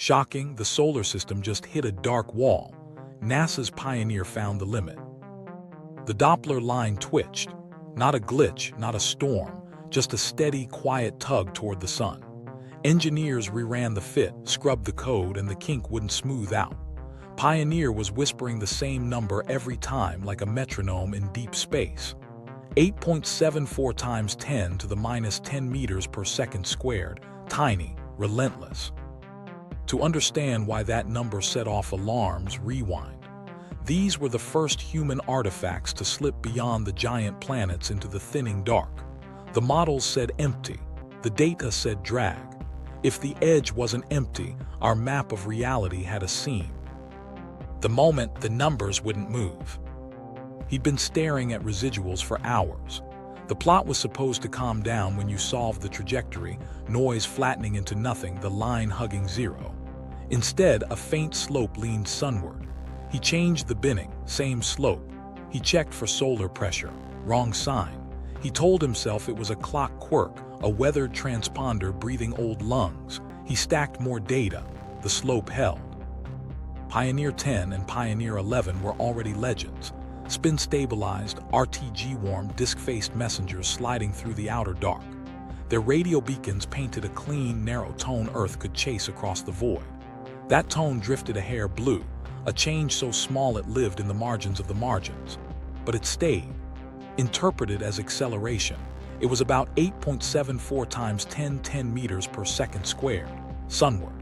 Shocking, the solar system just hit a dark wall. NASA's Pioneer found the limit. The Doppler line twitched. Not a glitch, not a storm, just a steady, quiet tug toward the sun. Engineers reran the fit, scrubbed the code, and the kink wouldn't smooth out. Pioneer was whispering the same number every time like a metronome in deep space. 8.74 times 10 to the minus 10 meters per second squared, tiny, relentless. To understand why that number set off alarms, rewind. These were the first human artifacts to slip beyond the giant planets into the thinning dark. The models said empty, the data said drag. If the edge wasn't empty, our map of reality had a seam. The moment, the numbers wouldn't move. He'd been staring at residuals for hours. The plot was supposed to calm down when you solved the trajectory, noise flattening into nothing, the line hugging zero. Instead, a faint slope leaned sunward. He changed the binning, same slope. He checked for solar pressure, wrong sign. He told himself it was a clock quirk, a weathered transponder breathing old lungs. He stacked more data. The slope held. Pioneer 10 and Pioneer 11 were already legends. Spin-stabilized, RTG-warm, disc-faced messengers sliding through the outer dark. Their radio beacons painted a clean, narrow tone Earth could chase across the void. That tone drifted a hair blue, a change so small it lived in the margins of the margins. But it stayed. Interpreted as acceleration, it was about 8.74 times 10 meters per second squared, sunward.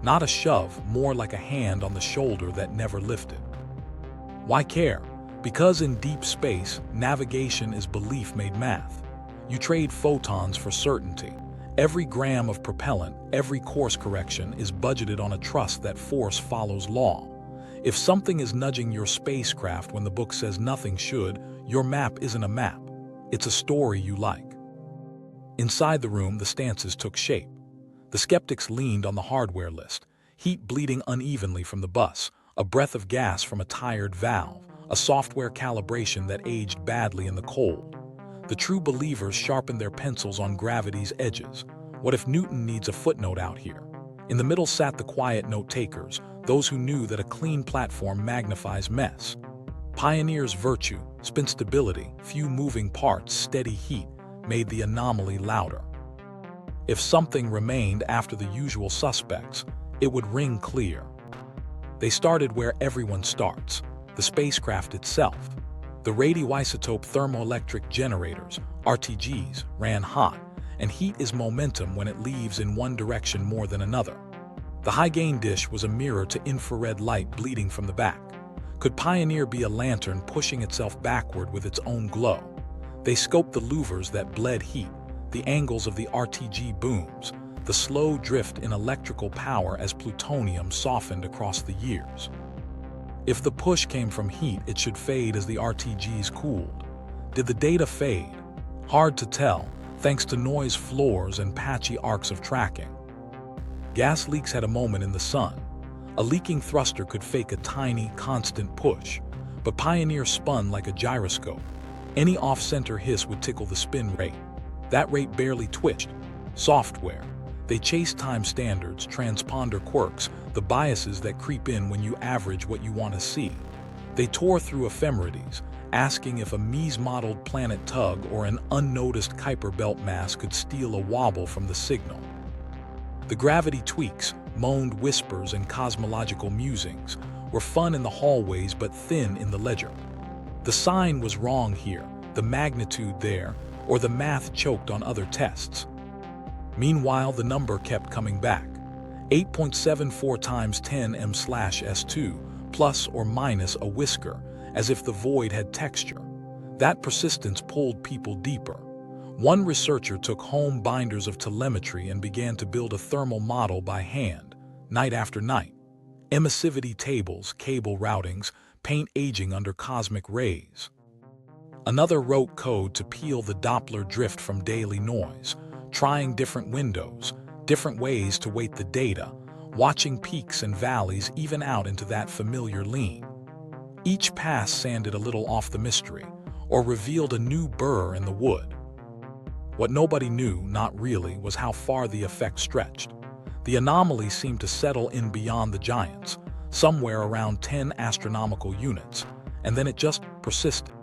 Not a shove, more like a hand on the shoulder that never lifted. Why care? Because in deep space, navigation is belief made math. You trade photons for certainty. Every gram of propellant, every course correction is budgeted on a trust that force follows law. If something is nudging your spacecraft when the book says nothing should, your map isn't a map. It's a story you like. Inside the room, the stances took shape. The skeptics leaned on the hardware list, heat bleeding unevenly from the bus, a breath of gas from a tired valve, a software calibration that aged badly in the cold. The true believers sharpened their pencils on gravity's edges. What if Newton needs a footnote out here? In the middle sat the quiet note-takers, those who knew that a clean platform magnifies mess. Pioneer's virtue, spin stability, few moving parts, steady heat, made the anomaly louder. If something remained after the usual suspects, it would ring clear. They started where everyone starts, the spacecraft itself. The radioisotope thermoelectric generators, RTGs, ran hot, and heat is momentum when it leaves in one direction more than another. The high-gain dish was a mirror to infrared light bleeding from the back. Could Pioneer be a lantern pushing itself backward with its own glow? They scoped the louvers that bled heat, the angles of the RTG booms, the slow drift in electrical power as plutonium softened across the years. If the push came from heat, it should fade as the RTGs cooled. Did the data fade? Hard to tell, thanks to noise floors and patchy arcs of tracking. Gas leaks had a moment in the sun. A leaking thruster could fake a tiny, constant push, but Pioneer spun like a gyroscope. Any off-center hiss would tickle the spin rate. That rate barely twitched. Software. They chased time standards, transponder quirks, the biases that creep in when you average what you want to see. They tore through ephemerides, asking if a Mies-modeled planet tug or an unnoticed Kuiper belt mass could steal a wobble from the signal. The gravity tweaks, moaned whispers, and cosmological musings were fun in the hallways but thin in the ledger. The sign was wrong here, the magnitude there, or the math choked on other tests. Meanwhile, the number kept coming back. 8.74 times 10m/s2, plus or minus a whisker, as if the void had texture. That persistence pulled people deeper. One researcher took home binders of telemetry and began to build a thermal model by hand, night after night. Emissivity tables, cable routings, paint aging under cosmic rays. Another wrote code to peel the Doppler drift from daily noise, trying different windows, different ways to weight the data, watching peaks and valleys even out into that familiar lean. Each pass sanded a little off the mystery, or revealed a new burr in the wood. What nobody knew, not really, was how far the effect stretched. The anomaly seemed to settle in beyond the giants, somewhere around 10 astronomical units, and then it just persisted.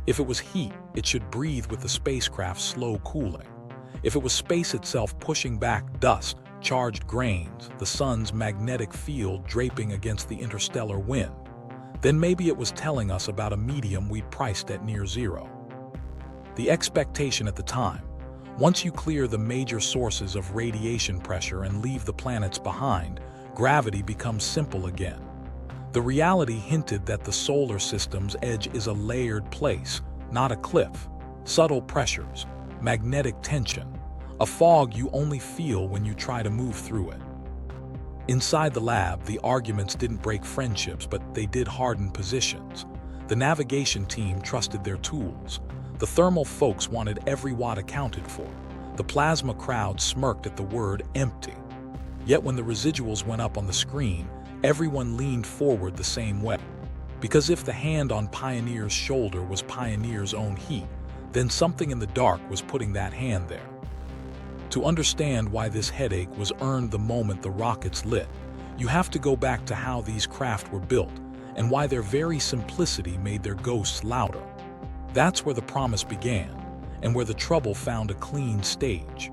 If it was heat, it should breathe with the spacecraft's slow cooling. If it was space itself pushing back dust, charged grains, the sun's magnetic field draping against the interstellar wind, then maybe it was telling us about a medium we'd priced at near zero. The expectation at the time, once you clear the major sources of radiation pressure and leave the planets behind, gravity becomes simple again. The reality hinted that the solar system's edge is a layered place, not a cliff. Subtle pressures, magnetic tension, a fog you only feel when you try to move through it. Inside the lab, the arguments didn't break friendships, but they did harden positions. The navigation team trusted their tools. The thermal folks wanted every watt accounted for. The plasma crowd smirked at the word empty. Yet when the residuals went up on the screen, everyone leaned forward the same way. Because if the hand on Pioneer's shoulder was Pioneer's own heat, then something in the dark was putting that hand there. To understand why this headache was earned the moment the rockets lit, you have to go back to how these craft were built and why their very simplicity made their ghosts louder. That's where the promise began, and where the trouble found a clean stage.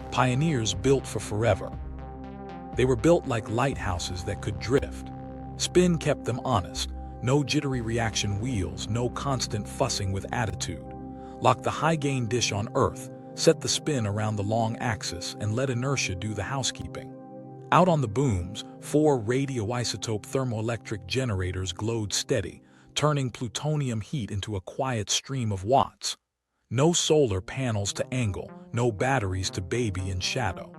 Pioneers built for forever. They were built like lighthouses that could drift. Spin kept them honest, no jittery reaction wheels, no constant fussing with attitude. Lock the high-gain dish on Earth, set the spin around the long axis, and let inertia do the housekeeping. Out on the booms, 4 radioisotope thermoelectric generators glowed steady, turning plutonium heat into a quiet stream of watts. No solar panels to angle, no batteries to baby in shadow.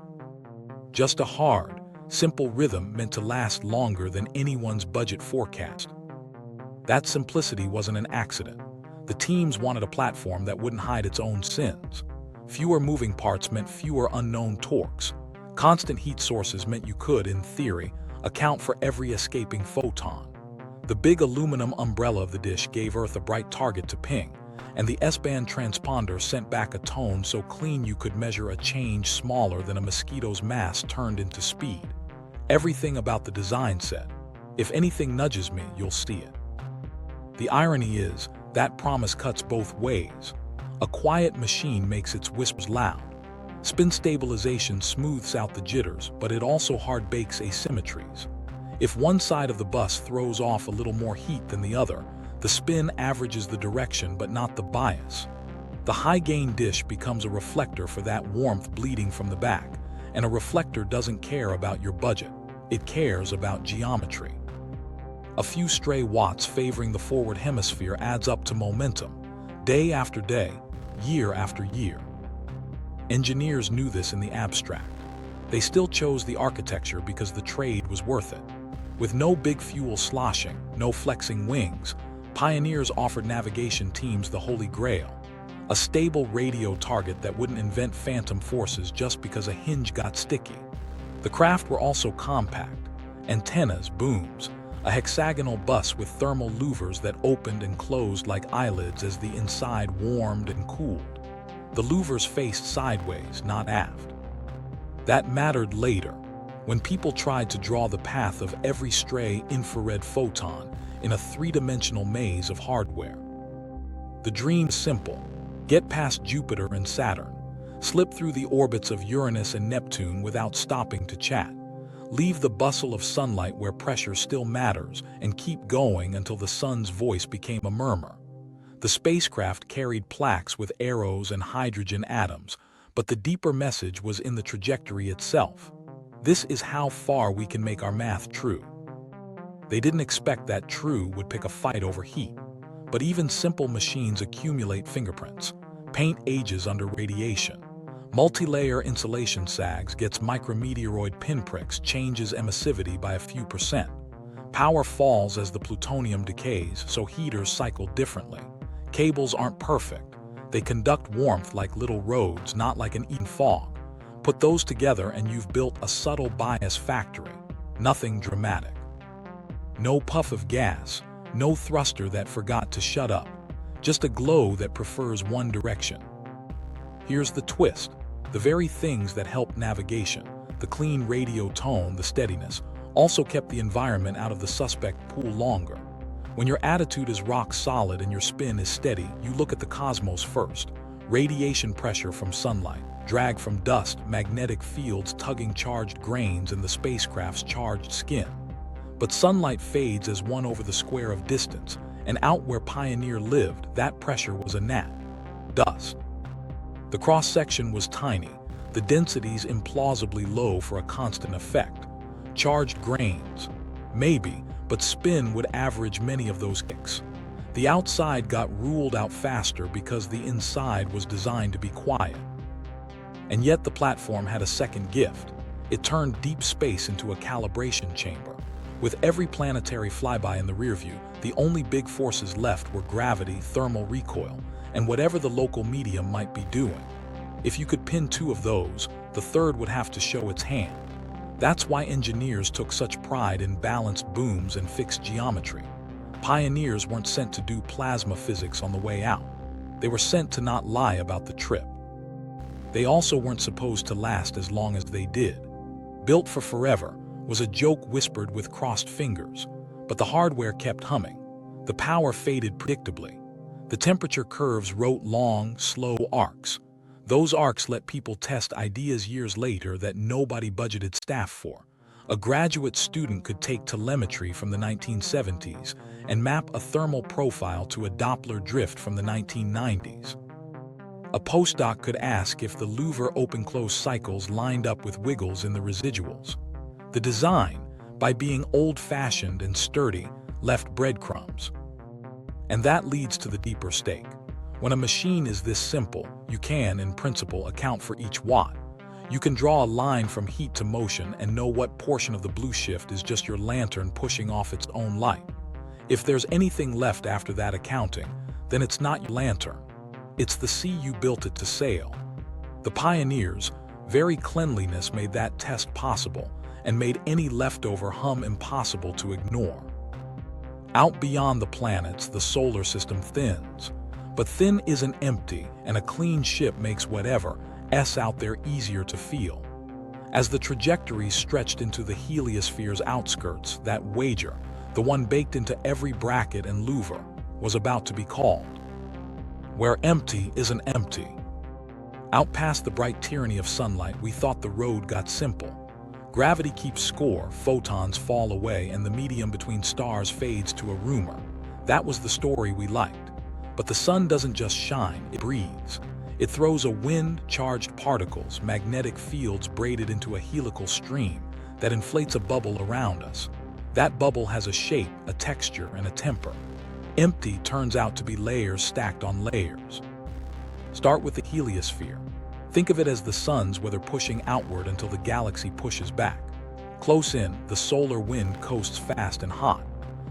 Just a hard, simple rhythm meant to last longer than anyone's budget forecast. That simplicity wasn't an accident. The teams wanted a platform that wouldn't hide its own sins. Fewer moving parts meant fewer unknown torques. Constant heat sources meant you could, in theory, account for every escaping photon. The big aluminum umbrella of the dish gave Earth a bright target to ping, and the S-band transponder sent back a tone so clean you could measure a change smaller than a mosquito's mass turned into speed. Everything about the design said, if anything nudges me, you'll see it. The irony is, that promise cuts both ways. A quiet machine makes its whispers loud. Spin stabilization smooths out the jitters, but it also hard-bakes asymmetries. If one side of the bus throws off a little more heat than the other, the spin averages the direction but not the bias. The high-gain dish becomes a reflector for that warmth bleeding from the back, and a reflector doesn't care about your budget. It cares about geometry. A few stray watts favoring the forward hemisphere adds up to momentum, day after day, year after year. Engineers knew this in the abstract. They still chose the architecture because the trade was worth it. With no big fuel sloshing, no flexing wings, Pioneers offered navigation teams the holy grail, a stable radio target that wouldn't invent phantom forces just because a hinge got sticky. The craft were also compact, antennas, booms, a hexagonal bus with thermal louvers that opened and closed like eyelids as the inside warmed and cooled. The louvers faced sideways, not aft. That mattered later, when people tried to draw the path of every stray infrared photon in a three-dimensional maze of hardware. The dream's simple: get past Jupiter and Saturn, slip through the orbits of Uranus and Neptune without stopping to chat, leave the bustle of sunlight where pressure still matters, and keep going until the sun's voice became a murmur. The spacecraft carried plaques with arrows and hydrogen atoms, but the deeper message was in the trajectory itself. This is how far we can make our math true. They didn't expect that true would pick a fight over heat, but even simple machines accumulate fingerprints. Paint ages under radiation. Multi-layer insulation sags, gets micrometeoroid pinpricks, changes emissivity by a few percent. Power falls as the plutonium decays, so heaters cycle differently. Cables aren't perfect. They conduct warmth like little roads, not like an Eden fog. Put those together and you've built a subtle bias factory. Nothing dramatic. No puff of gas, no thruster that forgot to shut up. Just a glow that prefers one direction. Here's the twist. The very things that help navigation, the clean radio tone, the steadiness, also kept the environment out of the suspect pool longer. When your attitude is rock solid and your spin is steady, you look at the cosmos first. Radiation pressure from sunlight, drag from dust, magnetic fields tugging charged grains in the spacecraft's charged skin. But sunlight fades as one over the square of distance, and out where Pioneer lived, that pressure was a gnat. Dust. The cross-section was tiny, the densities implausibly low for a constant effect. Charged grains. Maybe, but spin would average many of those kicks. The outside got ruled out faster because the inside was designed to be quiet. And yet the platform had a second gift. It turned deep space into a calibration chamber. With every planetary flyby in the rearview, the only big forces left were gravity, thermal recoil, and whatever the local medium might be doing. If you could pin two of those, the third would have to show its hand. That's why engineers took such pride in balanced booms and fixed geometry. Pioneers weren't sent to do plasma physics on the way out. They were sent to not lie about the trip. They also weren't supposed to last as long as they did. Built for forever was a joke whispered with crossed fingers, but the hardware kept humming. The power faded predictably. The temperature curves wrote long, slow arcs. Those arcs let people test ideas years later that nobody budgeted staff for. A graduate student could take telemetry from the 1970s and map a thermal profile to a Doppler drift from the 1990s. A postdoc could ask if the Louvre open-close cycles lined up with wiggles in the residuals. The design, by being old-fashioned and sturdy, left breadcrumbs. And that leads to the deeper stake. When a machine is this simple, you can, in principle, account for each watt. You can draw a line from heat to motion and know what portion of the blue shift is just your lantern pushing off its own light. If there's anything left after that accounting, then it's not your lantern. It's the sea you built it to sail. The Pioneers' very cleanliness made that test possible and made any leftover hum impossible to ignore. Out beyond the planets, the solar system thins. But thin isn't empty, and a clean ship makes whatever's out there easier to feel. As the trajectory stretched into the heliosphere's outskirts, that wager, the one baked into every bracket and louver, was about to be called. Where empty isn't empty. Out past the bright tyranny of sunlight, we thought the road got simple. Gravity keeps score, photons fall away, and the medium between stars fades to a rumor. That was the story we liked. But the sun doesn't just shine, it breathes. It throws a wind, charged particles, magnetic fields braided into a helical stream that inflates a bubble around us. That bubble has a shape, a texture, and a temper. Empty turns out to be layers stacked on layers. Start with the heliosphere. Think of it as the sun's weather pushing outward until the galaxy pushes back. Close in, the solar wind coasts fast and hot.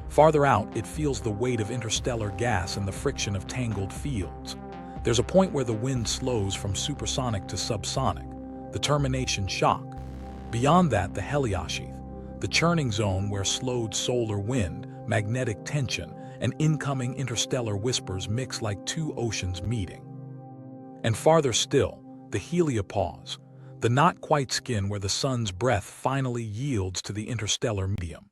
Farther out, it feels the weight of interstellar gas and the friction of tangled fields. There's a point where the wind slows from supersonic to subsonic, the termination shock. Beyond that, the Heliopause, the churning zone where slowed solar wind, magnetic tension, and incoming interstellar whispers mix like two oceans meeting. And farther still, the Heliopause, the not-quite skin where the sun's breath finally yields to the interstellar medium.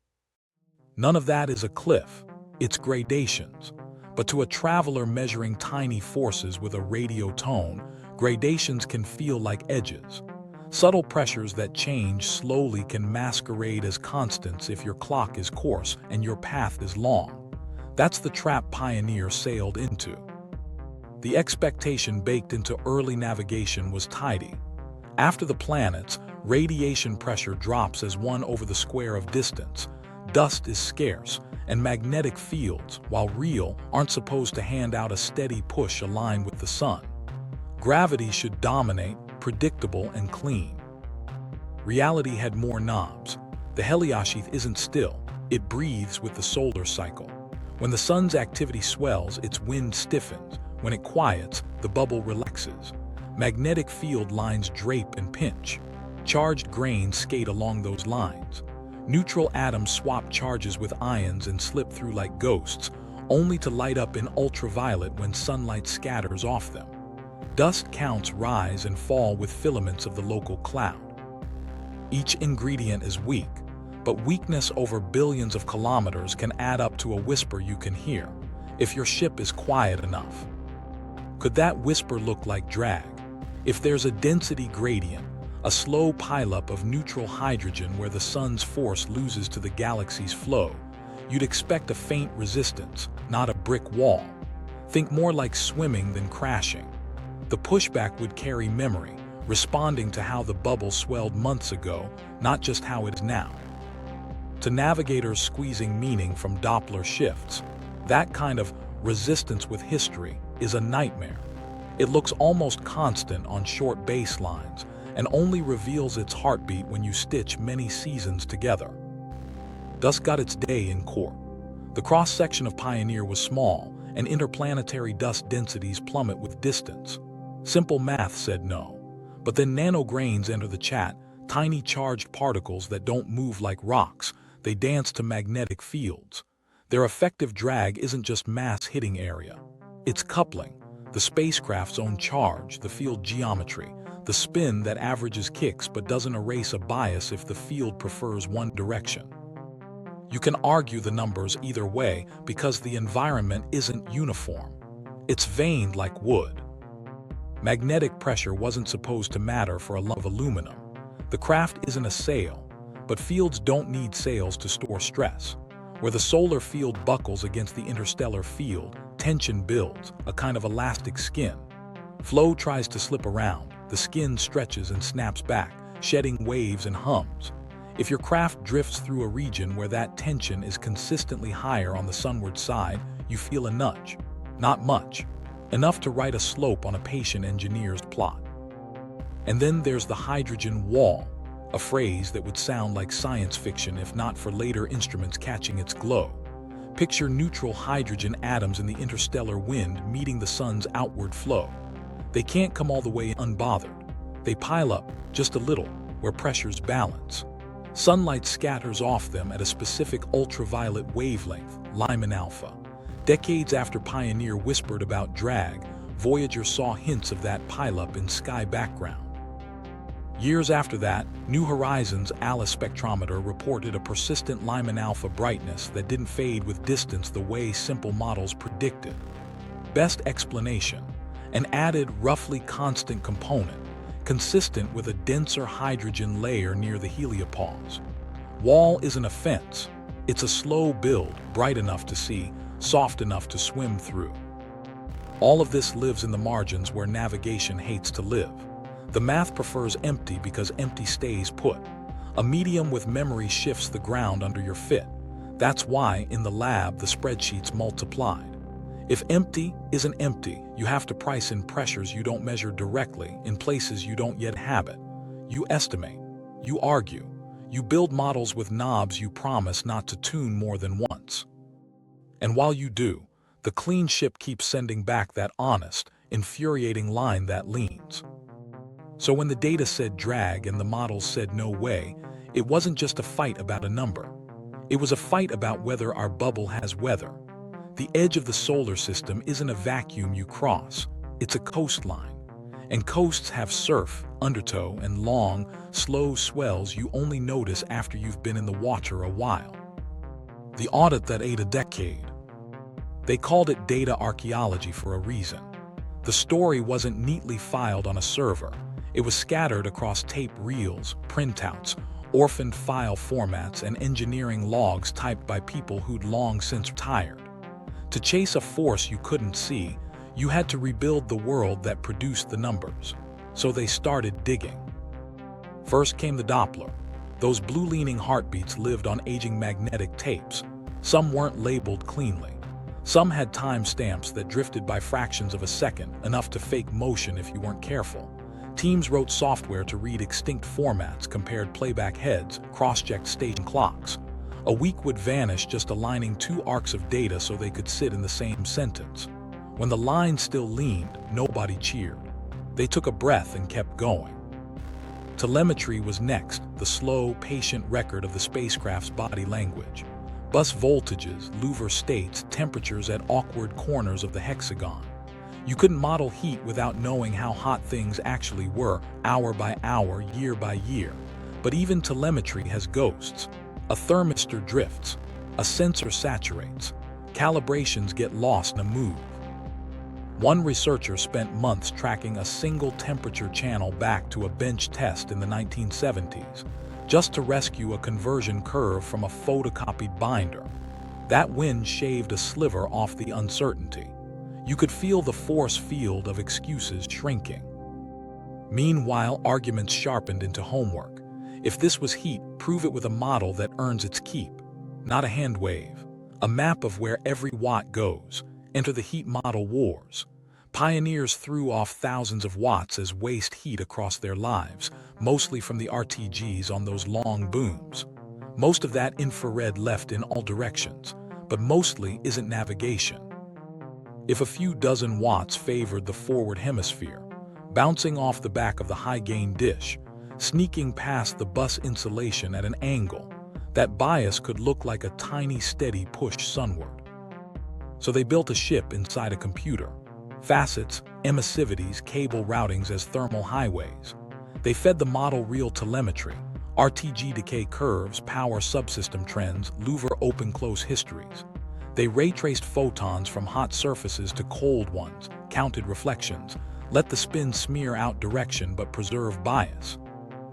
None of that is a cliff, it's gradations. But to a traveler measuring tiny forces with a radio tone, gradations can feel like edges. Subtle pressures that change slowly can masquerade as constants if your clock is coarse and your path is long. That's the trap Pioneer sailed into. The expectation baked into early navigation was tidy. After the planets, radiation pressure drops as one over the square of distance. Dust is scarce, and magnetic fields, while real, aren't supposed to hand out a steady push aligned with the sun. Gravity should dominate, predictable and clean. Reality had more knobs. The Heliopause isn't still, it breathes with the solar cycle. When the sun's activity swells, its wind stiffens. When it quiets, the bubble relaxes. Magnetic field lines drape and pinch. Charged grains skate along those lines. Neutral atoms swap charges with ions and slip through like ghosts, only to light up in ultraviolet when sunlight scatters off them. Dust counts rise and fall with filaments of the local cloud. Each ingredient is weak, but weakness over billions of kilometers can add up to a whisper you can hear, if your ship is quiet enough. Could that whisper look like drag? If there's a density gradient, a slow pileup of neutral hydrogen where the sun's force loses to the galaxy's flow, you'd expect a faint resistance, not a brick wall. Think more like swimming than crashing. The pushback would carry memory, responding to how the bubble swelled months ago, not just how it is now. To navigators squeezing meaning from Doppler shifts, that kind of resistance with history is a nightmare. It looks almost constant on short baselines and only reveals its heartbeat when you stitch many seasons together. Dust got its day in court. The cross-section of Pioneer was small, and interplanetary dust densities plummet with distance. Simple math said no. But then nanograins enter the chat, tiny charged particles that don't move like rocks, they dance to magnetic fields. Their effective drag isn't just mass hitting area. It's coupling, the spacecraft's own charge, the field geometry, the spin that averages kicks but doesn't erase a bias if the field prefers one direction. You can argue the numbers either way because the environment isn't uniform. It's veined like wood. Magnetic pressure wasn't supposed to matter for a lump of aluminum. The craft isn't a sail, but fields don't need sails to store stress. Where the solar field buckles against the interstellar field, tension builds, a kind of elastic skin. Flow tries to slip around, the skin stretches and snaps back, shedding waves and hums. If your craft drifts through a region where that tension is consistently higher on the sunward side, you feel a nudge. Not much. Enough to write a slope on a patient engineer's plot. And then there's the hydrogen wall, a phrase that would sound like science fiction if not for later instruments catching its glow. Picture neutral hydrogen atoms in the interstellar wind meeting the sun's outward flow. They can't come all the way unbothered. They pile up, just a little, where pressures balance. Sunlight scatters off them at a specific ultraviolet wavelength, Lyman-alpha. Decades after Pioneer whispered about drag, Voyager saw hints of that pileup in sky background. Years after that, New Horizons' ALICE spectrometer reported a persistent Lyman-alpha brightness that didn't fade with distance the way simple models predicted. Best explanation: an added, roughly constant component, consistent with a denser hydrogen layer near the Heliopause. Wall isn't a fence. It's a slow build, bright enough to see, soft enough to swim through. All of this lives in the margins where navigation hates to live. The math prefers empty because empty stays put. A medium with memory shifts the ground under your fit. That's why, in the lab, the spreadsheets multiplied. If empty isn't empty, you have to price in pressures you don't measure directly, in places you don't yet habit. You estimate. You argue. You build models with knobs you promise not to tune more than once. And while you do, the clean ship keeps sending back that honest, infuriating line that leans. So when the data said drag and the models said no way, it wasn't just a fight about a number. It was a fight about whether our bubble has weather. The edge of the solar system isn't a vacuum you cross, it's a coastline. And coasts have surf, undertow, and long, slow swells you only notice after you've been in the water a while. The audit that ate a decade. They called it data archaeology for a reason. The story wasn't neatly filed on a server. It was scattered across tape reels, printouts, orphaned file formats, and engineering logs typed by people who'd long since retired. To chase a force you couldn't see, you had to rebuild the world that produced the numbers. So they started digging. First came the Doppler. Those blue-leaning heartbeats lived on aging magnetic tapes. Some weren't labeled cleanly. Some had timestamps that drifted by fractions of a second, enough to fake motion if you weren't careful. Teams wrote software to read extinct formats, compared playback heads, cross-checked station clocks. A week would vanish just aligning two arcs of data so they could sit in the same sentence. When the line still leaned, nobody cheered. They took a breath and kept going. Telemetry was next, the slow, patient record of the spacecraft's body language. Bus voltages, louver states, temperatures at awkward corners of the hexagon. You couldn't model heat without knowing how hot things actually were, hour by hour, year by year. But even telemetry has ghosts. A thermistor drifts, a sensor saturates, calibrations get lost in a move. One researcher spent months tracking a single temperature channel back to a bench test in the 1970s, just to rescue a conversion curve from a photocopied binder. That wind shaved a sliver off the uncertainty. You could feel the force field of excuses shrinking. Meanwhile, arguments sharpened into homework. If this was heat, prove it with a model that earns its keep. Not a hand wave. A map of where every watt goes. Enter the heat model wars. Pioneers threw off thousands of watts as waste heat across their lives, mostly from the RTGs on those long booms. Most of that infrared left in all directions, but mostly isn't navigation. If a few dozen watts favored the forward hemisphere, bouncing off the back of the high-gain dish, sneaking past the bus insulation at an angle, that bias could look like a tiny steady push sunward. So they built a ship inside a computer. Facets, emissivities, cable routings as thermal highways. They fed the model real telemetry, RTG decay curves, power subsystem trends, louver open-close histories. They ray-traced photons from hot surfaces to cold ones, counted reflections, let the spin smear out direction but preserve bias.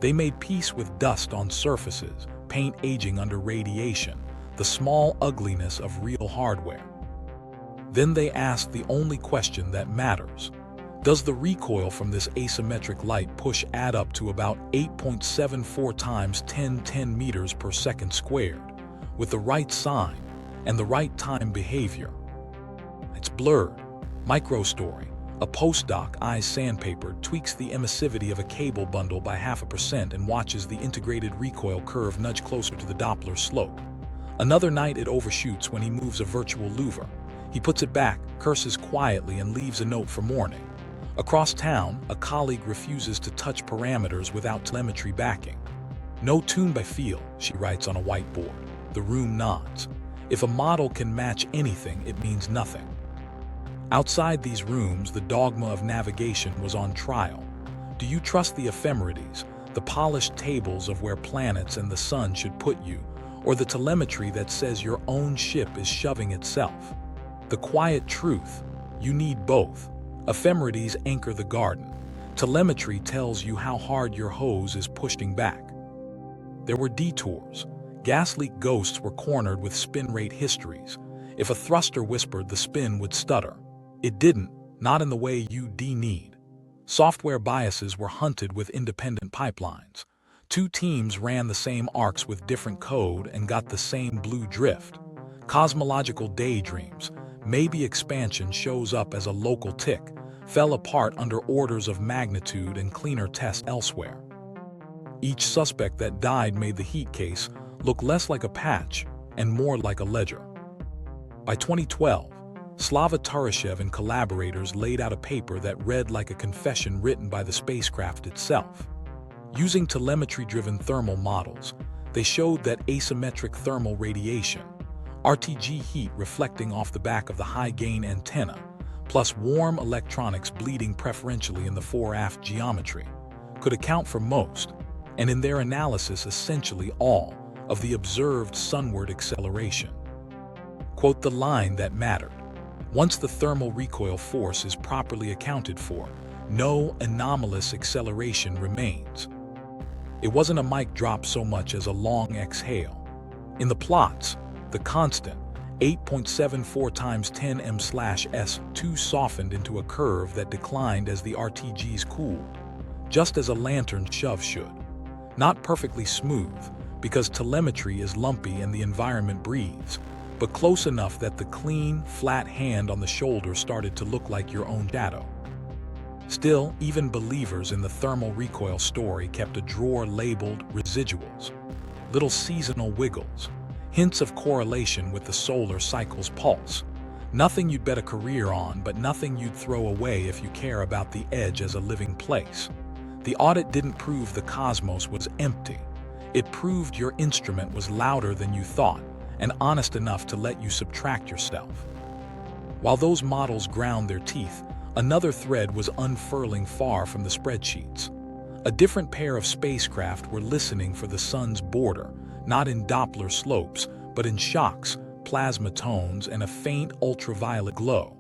They made peace with dust on surfaces, paint aging under radiation, the small ugliness of real hardware. Then they asked the only question that matters. Does the recoil from this asymmetric light push add up to about 8.74 times 10 meters per second squared, with the right sign and the right time behavior? It's blurred. Microstory. A postdoc eyes sandpaper, tweaks the emissivity of a cable bundle by 0.5% and watches the integrated recoil curve nudge closer to the Doppler slope. Another night it overshoots when he moves a virtual louver. He puts it back, curses quietly, and leaves a note for morning. Across town, a colleague refuses to touch parameters without telemetry backing. No tune by feel, she writes on a whiteboard. The room nods. If a model can match anything, it means nothing. Outside these rooms, the dogma of navigation was on trial. Do you trust the ephemerides, the polished tables of where planets and the sun should put you, or the telemetry that says your own ship is shoving itself? The quiet truth, you need both. Ephemerides anchor the garden. Telemetry tells you how hard your hose is pushing back. There were detours. Gas leak ghosts were cornered with spin rate histories. If a thruster whispered, the spin would stutter. It didn't, not in the way you need. Software biases were hunted with independent pipelines. Two teams ran the same arcs with different code and got the same blue drift. Cosmological daydreams. Maybe expansion shows up as a local tick, fell apart under orders of magnitude and cleaner tests elsewhere. Each suspect that died made the heat case look less like a patch and more like a ledger. By 2012, Slava Turyshev and collaborators laid out a paper that read like a confession written by the spacecraft itself. Using telemetry-driven thermal models, they showed that asymmetric thermal radiation, RTG heat reflecting off the back of the high-gain antenna, plus warm electronics bleeding preferentially in the fore-aft geometry, could account for most, and in their analysis essentially all, of the observed sunward acceleration. Quote the line that mattered. Once the thermal recoil force is properly accounted for, no anomalous acceleration remains. It wasn't a mic drop so much as a long exhale. In the plots, the constant, 8.74 times 10 m/s2 softened into a curve that declined as the RTGs cooled, just as a lantern shove should. Not perfectly smooth, because telemetry is lumpy and the environment breathes, but close enough that the clean, flat hand on the shoulder started to look like your own shadow. Still, even believers in the thermal recoil story kept a drawer labeled residuals, little seasonal wiggles, hints of correlation with the solar cycle's pulse. Nothing you'd bet a career on, but nothing you'd throw away if you care about the edge as a living place. The audit didn't prove the cosmos was empty. It proved your instrument was louder than you thought, and honest enough to let you subtract yourself. While those models ground their teeth, another thread was unfurling far from the spreadsheets. A different pair of spacecraft were listening for the sun's border, not in Doppler slopes, but in shocks, plasma tones, and a faint ultraviolet glow.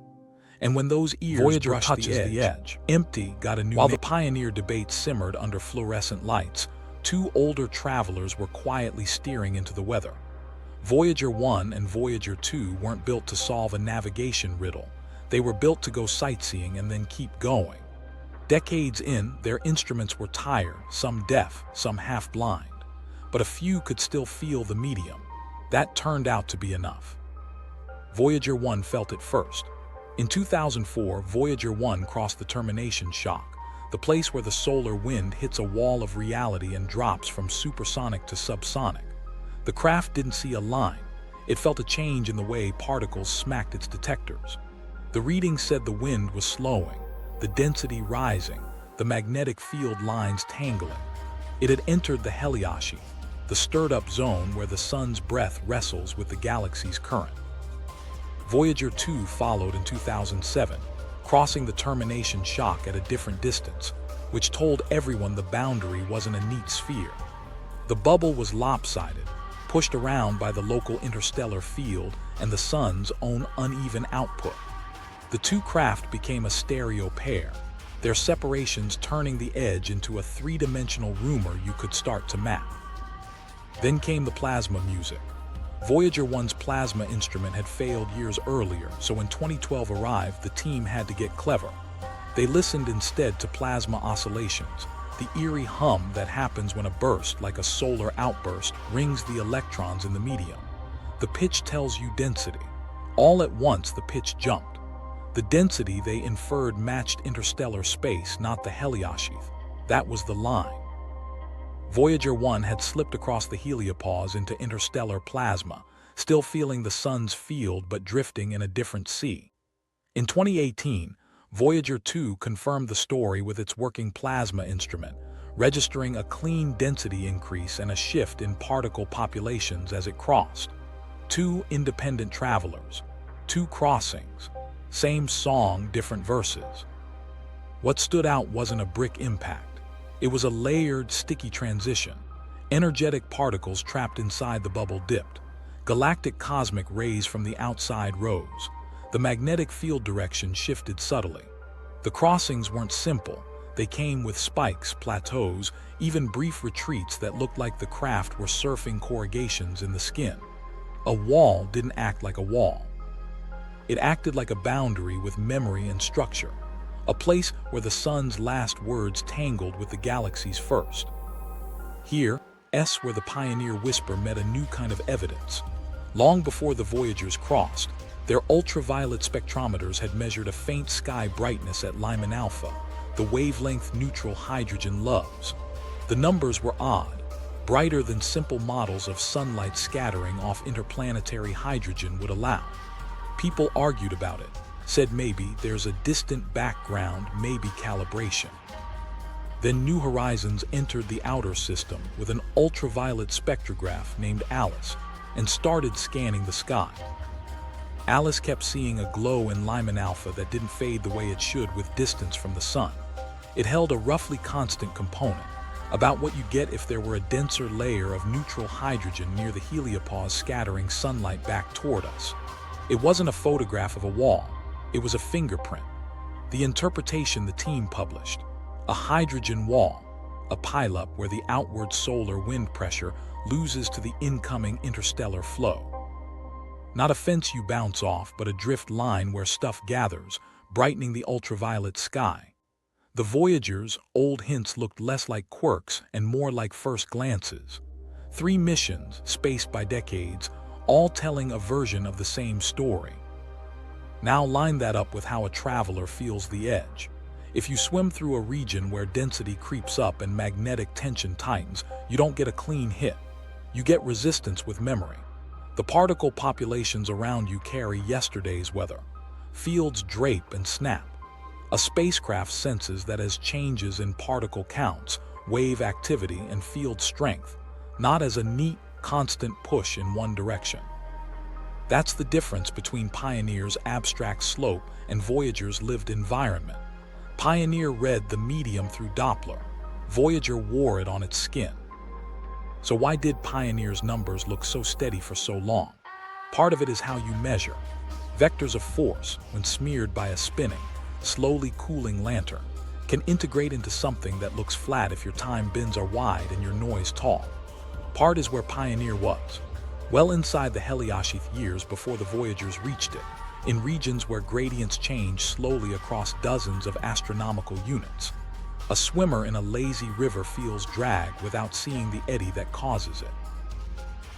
And when those ears Voyager brushed touches the edge, empty got a new While the Pioneer debate simmered under fluorescent lights, two older travelers were quietly steering into the weather. Voyager 1 and Voyager 2 weren't built to solve a navigation riddle. They were built to go sightseeing and then keep going. Decades in, their instruments were tired, some deaf, some half-blind. But a few could still feel the medium. That turned out to be enough. Voyager 1 felt it first. In 2004, Voyager 1 crossed the termination shock, the place where the solar wind hits a wall of reality and drops from supersonic to subsonic. The craft didn't see a line. It felt a change in the way particles smacked its detectors. The readings said the wind was slowing, the density rising, the magnetic field lines tangling. It had entered the Heliopause, the stirred-up zone where the sun's breath wrestles with the galaxy's current. Voyager 2 followed in 2007, crossing the termination shock at a different distance, which told everyone the boundary wasn't a neat sphere. The bubble was lopsided, pushed around by the local interstellar field and the sun's own uneven output. The two craft became a stereo pair, their separations turning the edge into a three-dimensional rumor you could start to map. Then came the plasma music. Voyager 1's plasma instrument had failed years earlier, so when 2012 arrived, the team had to get clever. They listened instead to plasma oscillations, the eerie hum that happens when a burst, like a solar outburst, rings the electrons in the medium. The pitch tells you density. All at once, the pitch jumped. The density they inferred matched interstellar space, not the Heliopause. That was the line. Voyager 1 had slipped across the Heliopause into interstellar plasma, still feeling the sun's field but drifting in a different sea. In 2018, Voyager 2 confirmed the story with its working plasma instrument, registering a clean density increase and a shift in particle populations as it crossed. Two independent travelers, two crossings, same song, different verses. What stood out wasn't a brick impact. It was a layered, sticky transition. Energetic particles trapped inside the bubble dipped. Galactic cosmic rays from the outside rose. The magnetic field direction shifted subtly. The crossings weren't simple. They came with spikes, plateaus, even brief retreats that looked like the craft were surfing corrugations in the skin. A wall didn't act like a wall. It acted like a boundary with memory and structure. A place where the sun's last words tangled with the galaxy's first. Here, where the Pioneer whisper met a new kind of evidence. Long before the Voyagers crossed, their ultraviolet spectrometers had measured a faint sky brightness at Lyman-alpha, the wavelength neutral hydrogen loves. The numbers were odd, brighter than simple models of sunlight scattering off interplanetary hydrogen would allow. People argued about it. Said maybe there's a distant background, maybe calibration. Then New Horizons entered the outer system with an ultraviolet spectrograph named Alice and started scanning the sky. Alice kept seeing a glow in Lyman-alpha that didn't fade the way it should with distance from the sun. It held a roughly constant component, about what you get if there were a denser layer of neutral hydrogen near the Heliopause scattering sunlight back toward us. It wasn't a photograph of a wall. It was a fingerprint. The interpretation the team published. A hydrogen wall, a pileup where the outward solar wind pressure loses to the incoming interstellar flow. Not a fence you bounce off, but a drift line where stuff gathers, brightening the ultraviolet sky. The Voyagers' old hints looked less like quirks and more like first glances. 3 missions, spaced by decades, all telling a version of the same story. Now line that up with how a traveler feels the edge. If you swim through a region where density creeps up and magnetic tension tightens, you don't get a clean hit. You get resistance with memory. The particle populations around you carry yesterday's weather. Fields drape and snap. A spacecraft senses that as changes in particle counts, wave activity, and field strength, not as a neat, constant push in one direction. That's the difference between Pioneer's abstract slope and Voyager's lived environment. Pioneer read the medium through Doppler. Voyager wore it on its skin. So why did Pioneer's numbers look so steady for so long? Part of it is how you measure. Vectors of force, when smeared by a spinning, slowly cooling lantern, can integrate into something that looks flat if your time bins are wide and your noise tall. Part is where Pioneer was, well inside the Heliopause years before the Voyagers reached it, in regions where gradients change slowly across dozens of astronomical units. A swimmer in a lazy river feels drag without seeing the eddy that causes it.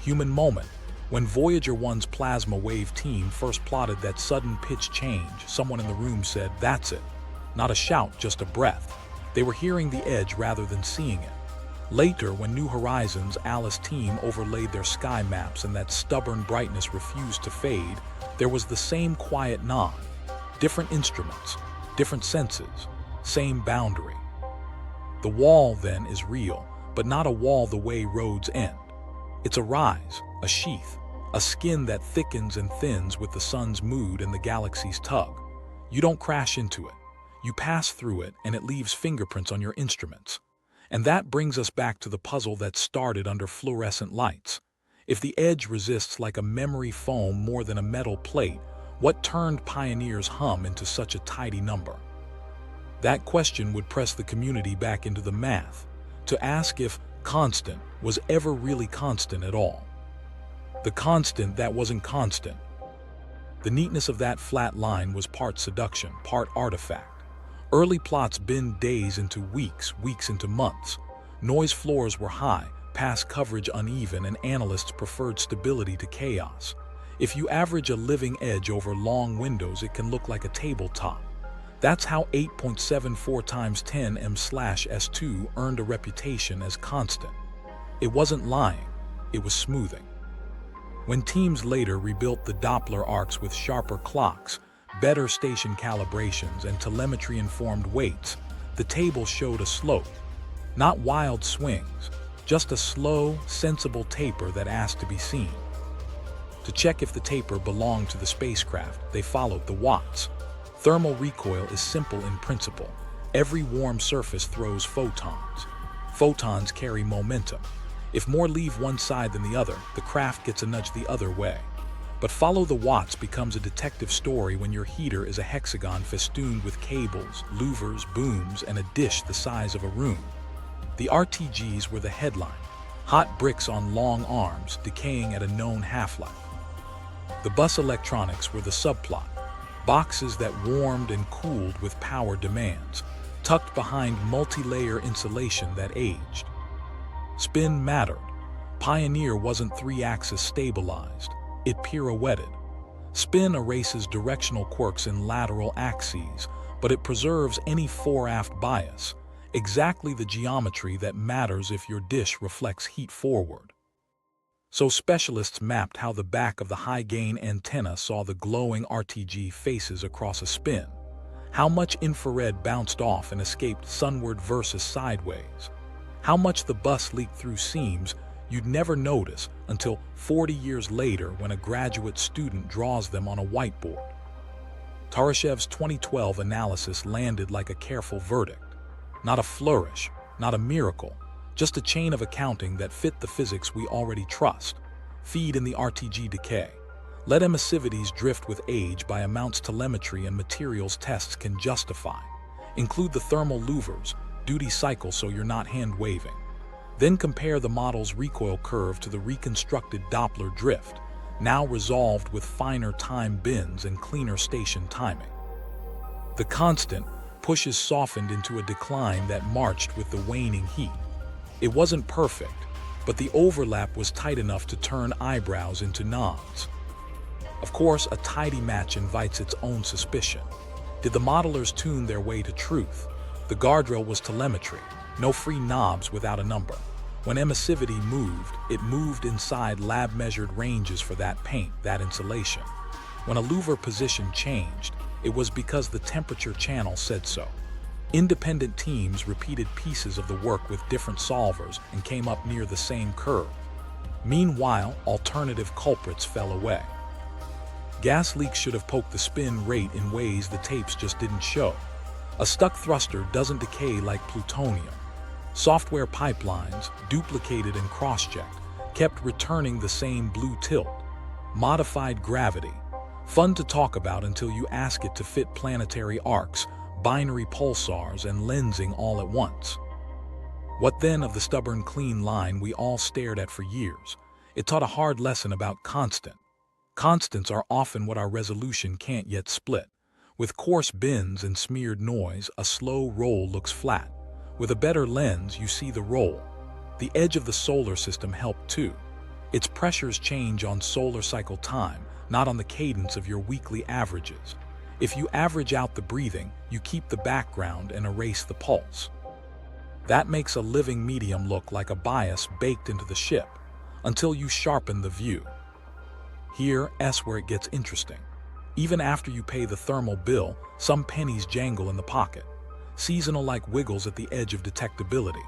Human moment. When Voyager 1's plasma wave team first plotted that sudden pitch change, someone in the room said, "That's it." Not a shout, just a breath. They were hearing the edge rather than seeing it. Later, when New Horizons' Alice team overlaid their sky maps and that stubborn brightness refused to fade, there was the same quiet nod. Different instruments, different senses, same boundary. The wall, then, is real, but not a wall the way roads end. It's a rise, a sheath, a skin that thickens and thins with the sun's mood and the galaxy's tug. You don't crash into it. You pass through it, and it leaves fingerprints on your instruments. And that brings us back to the puzzle that started under fluorescent lights. If the edge resists like a memory foam more than a metal plate, what turned Pioneer's hum into such a tidy number? That question would press the community back into the math, to ask if constant was ever really constant at all. The constant that wasn't constant. The neatness of that flat line was part seduction, part artifact. Early plots binned days into weeks, weeks into months. Noise floors were high, pass coverage uneven, and analysts preferred stability to chaos. If you average a living edge over long windows, it can look like a tabletop. That's how 8.74 times 10 m/s2 earned a reputation as constant. It wasn't lying, it was smoothing. When teams later rebuilt the Doppler arcs with sharper clocks, better station calibrations, and telemetry-informed weights, the table showed a slope. Not wild swings, just a slow, sensible taper that asked to be seen. To check if the taper belonged to the spacecraft, they followed the watts. Thermal recoil is simple in principle. Every warm surface throws photons. Photons carry momentum. If more leave one side than the other, the craft gets a nudge the other way. But follow the watts becomes a detective story when your heater is a hexagon festooned with cables, louvers, booms, and a dish the size of a room. The RTGs were the headline, hot bricks on long arms decaying at a known half-life. The bus electronics were the subplot, boxes that warmed and cooled with power demands, tucked behind multi-layer insulation that aged. Spin mattered. Pioneer wasn't three-axis stabilized. It pirouetted. Spin erases directional quirks in lateral axes, but it preserves any fore-aft bias, exactly the geometry that matters if your dish reflects heat forward. So specialists mapped how the back of the high-gain antenna saw the glowing RTG faces across a spin, how much infrared bounced off and escaped sunward versus sideways, how much the bus leaked through seams you'd never notice until 40 years later when a graduate student draws them on a whiteboard. Turyshev's 2012 analysis landed like a careful verdict. Not a flourish, not a miracle, just a chain of accounting that fit the physics we already trust. Feed in the RTG decay. Let emissivities drift with age by amounts telemetry and materials tests can justify. Include the thermal louvers, duty cycle so you're not hand-waving. Then compare the model's recoil curve to the reconstructed Doppler drift, now resolved with finer time bins and cleaner station timing. The constant pushes softened into a decline that marched with the waning heat. It wasn't perfect, but the overlap was tight enough to turn eyebrows into nods. Of course, a tidy match invites its own suspicion. Did the modelers tune their way to truth? The guardrail was telemetry, no free knobs without a number. When emissivity moved, it moved inside lab-measured ranges for that paint, that insulation. When a louver position changed, it was because the temperature channel said so. Independent teams repeated pieces of the work with different solvers and came up near the same curve. Meanwhile, alternative culprits fell away. Gas leaks should have poked the spin rate in ways the tapes just didn't show. A stuck thruster doesn't decay like plutonium. Software pipelines, duplicated and cross-checked, kept returning the same blue tilt. Modified gravity. Fun to talk about until you ask it to fit planetary arcs, binary pulsars, and lensing all at once. What then of the stubborn clean line we all stared at for years? It taught a hard lesson about constant. Constants are often what our resolution can't yet split. With coarse bends and smeared noise, a slow roll looks flat. With a better lens, you see the roll. The edge of the solar system helped too. Its pressures change on solar cycle time, not on the cadence of your weekly averages. If you average out the breathing, you keep the background and erase the pulse. That makes a living medium look like a bias baked into the ship, until you sharpen the view. Here's where it gets interesting. Even after you pay the thermal bill, some pennies jangle in the pocket. Seasonal-like wiggles at the edge of detectability.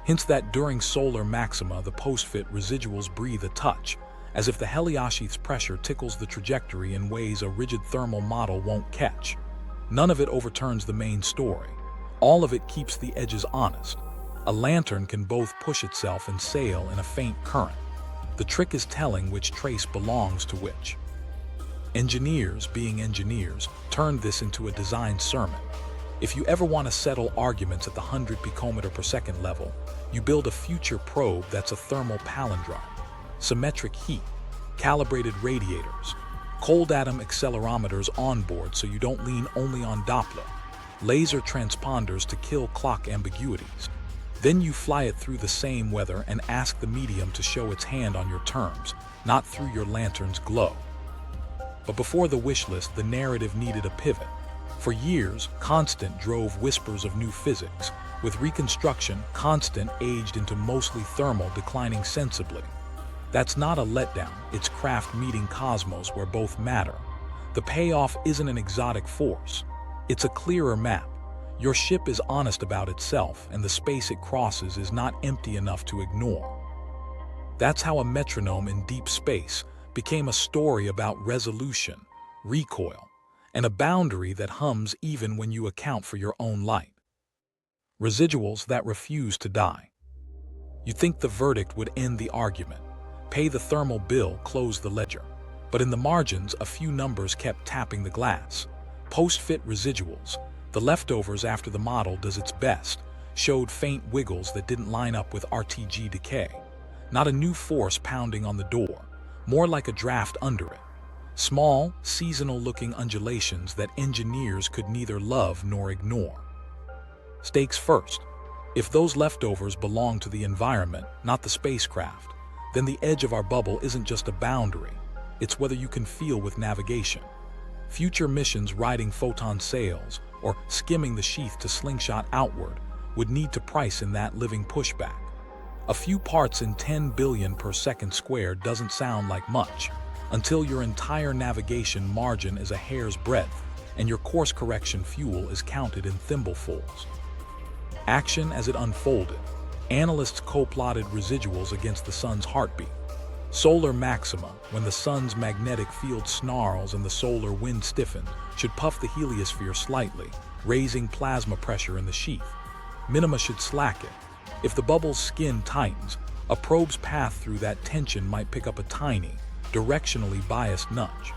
Hints that during solar maxima, the post-fit residuals breathe a touch, as if the heliosheath's pressure tickles the trajectory in ways a rigid thermal model won't catch. None of it overturns the main story. All of it keeps the edges honest. A lantern can both push itself and sail in a faint current. The trick is telling which trace belongs to which. Engineers, being engineers, turned this into a design sermon. If you ever want to settle arguments at the 100 picometer per second level, you build a future probe that's a thermal palindrome. Symmetric heat, calibrated radiators, cold atom accelerometers on board so you don't lean only on Doppler, laser transponders to kill clock ambiguities. Then you fly it through the same weather and ask the medium to show its hand on your terms, not through your lantern's glow. But before the wish list, the narrative needed a pivot. For years, constant drove whispers of new physics. With reconstruction, constant aged into mostly thermal, declining sensibly. That's not a letdown, it's craft meeting cosmos where both matter. The payoff isn't an exotic force. It's a clearer map. Your ship is honest about itself, and the space it crosses is not empty enough to ignore. That's how a metronome in deep space became a story about resolution, recoil, and a boundary that hums even when you account for your own light. Residuals that refuse to die. You'd think the verdict would end the argument. Pay the thermal bill, close the ledger. But in the margins, a few numbers kept tapping the glass. Post-fit residuals, the leftovers after the model does its best, showed faint wiggles that didn't line up with RTG decay. Not a new force pounding on the door, more like a draft under it. Small, seasonal-looking undulations that engineers could neither love nor ignore. Stakes first. If those leftovers belong to the environment, not the spacecraft, then the edge of our bubble isn't just a boundary, it's whether you can feel with navigation. Future missions riding photon sails or skimming the sheath to slingshot outward would need to price in that living pushback. A few parts in 10 billion per second squared doesn't sound like much, until your entire navigation margin is a hair's breadth and your course correction fuel is counted in thimblefuls. Action as it unfolded. Analysts co-plotted residuals against the sun's heartbeat. Solar maxima, when the sun's magnetic field snarls and the solar wind stiffens, should puff the heliosphere slightly, raising plasma pressure in the sheath. Minima should slacken. If the bubble's skin tightens, a probe's path through that tension might pick up a tiny, directionally biased nudge.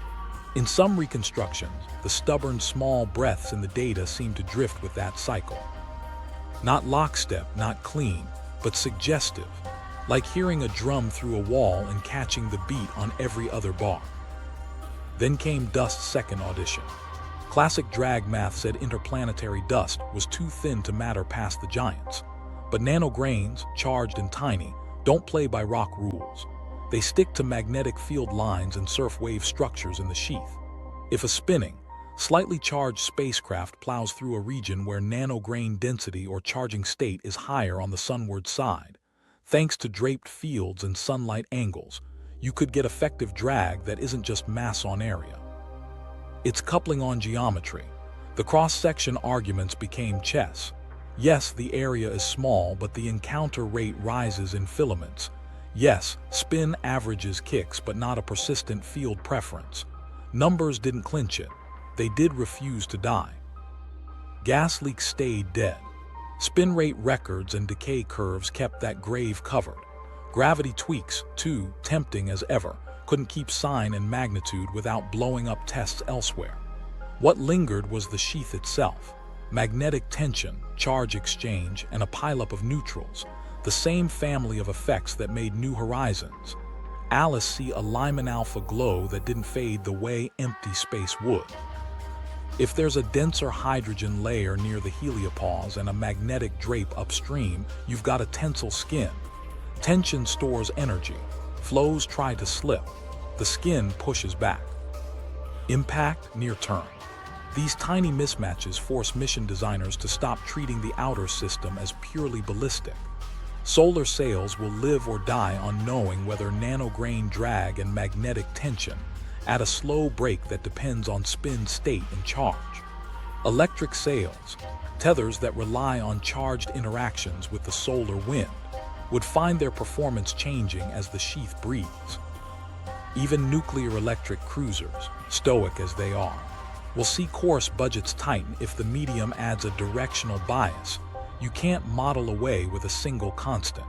In some reconstructions, the stubborn small breaths in the data seem to drift with that cycle. Not lockstep, not clean, but suggestive, like hearing a drum through a wall and catching the beat on every other bar. Then came dust's second audition. Classic drag math said interplanetary dust was too thin to matter past the giants. But nanograins, charged and tiny, don't play by rock rules. They stick to magnetic field lines and surf wave structures in the sheath. If a spinning, slightly charged spacecraft plows through a region where nanograin density or charging state is higher on the sunward side, thanks to draped fields and sunlight angles, you could get effective drag that isn't just mass on area. It's coupling on geometry. The cross-section arguments became chess. Yes, the area is small, but the encounter rate rises in filaments. Yes, spin averages kicks, but not a persistent field preference. Numbers didn't clinch it. They did refuse to die. Gas leaks stayed dead. Spin rate records and decay curves kept that grave covered. Gravity tweaks, too, tempting as ever, couldn't keep sign and magnitude without blowing up tests elsewhere. What lingered was the sheath itself. Magnetic tension, charge exchange, and a pileup of neutrals, the same family of effects that made New Horizons. Alice see a Lyman-alpha glow that didn't fade the way empty space would. If there's a denser hydrogen layer near the heliopause and a magnetic drape upstream, you've got a tensile skin. Tension stores energy. Flows try to slip. The skin pushes back. Impact near term. These tiny mismatches force mission designers to stop treating the outer system as purely ballistic. Solar sails will live or die on knowing whether nanograin drag and magnetic tension at a slow break that depends on spin state and charge. Electric sails, tethers that rely on charged interactions with the solar wind, would find their performance changing as the sheath breathes. Even nuclear electric cruisers, stoic as they are, will see course budgets tighten if the medium adds a directional bias you can't model away with a single constant.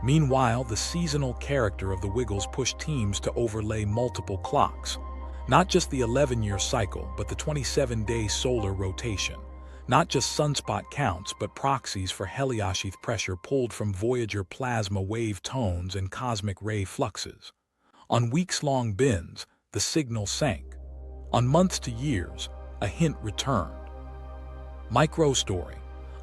Meanwhile, the seasonal character of the Wiggles pushed teams to overlay multiple clocks. Not just the 11-year cycle, but the 27-day solar rotation. Not just sunspot counts, but proxies for Heliopause pressure pulled from Voyager plasma wave tones and cosmic ray fluxes. On weeks-long bins, the signal sank. On months to years, a hint returned. Microstory.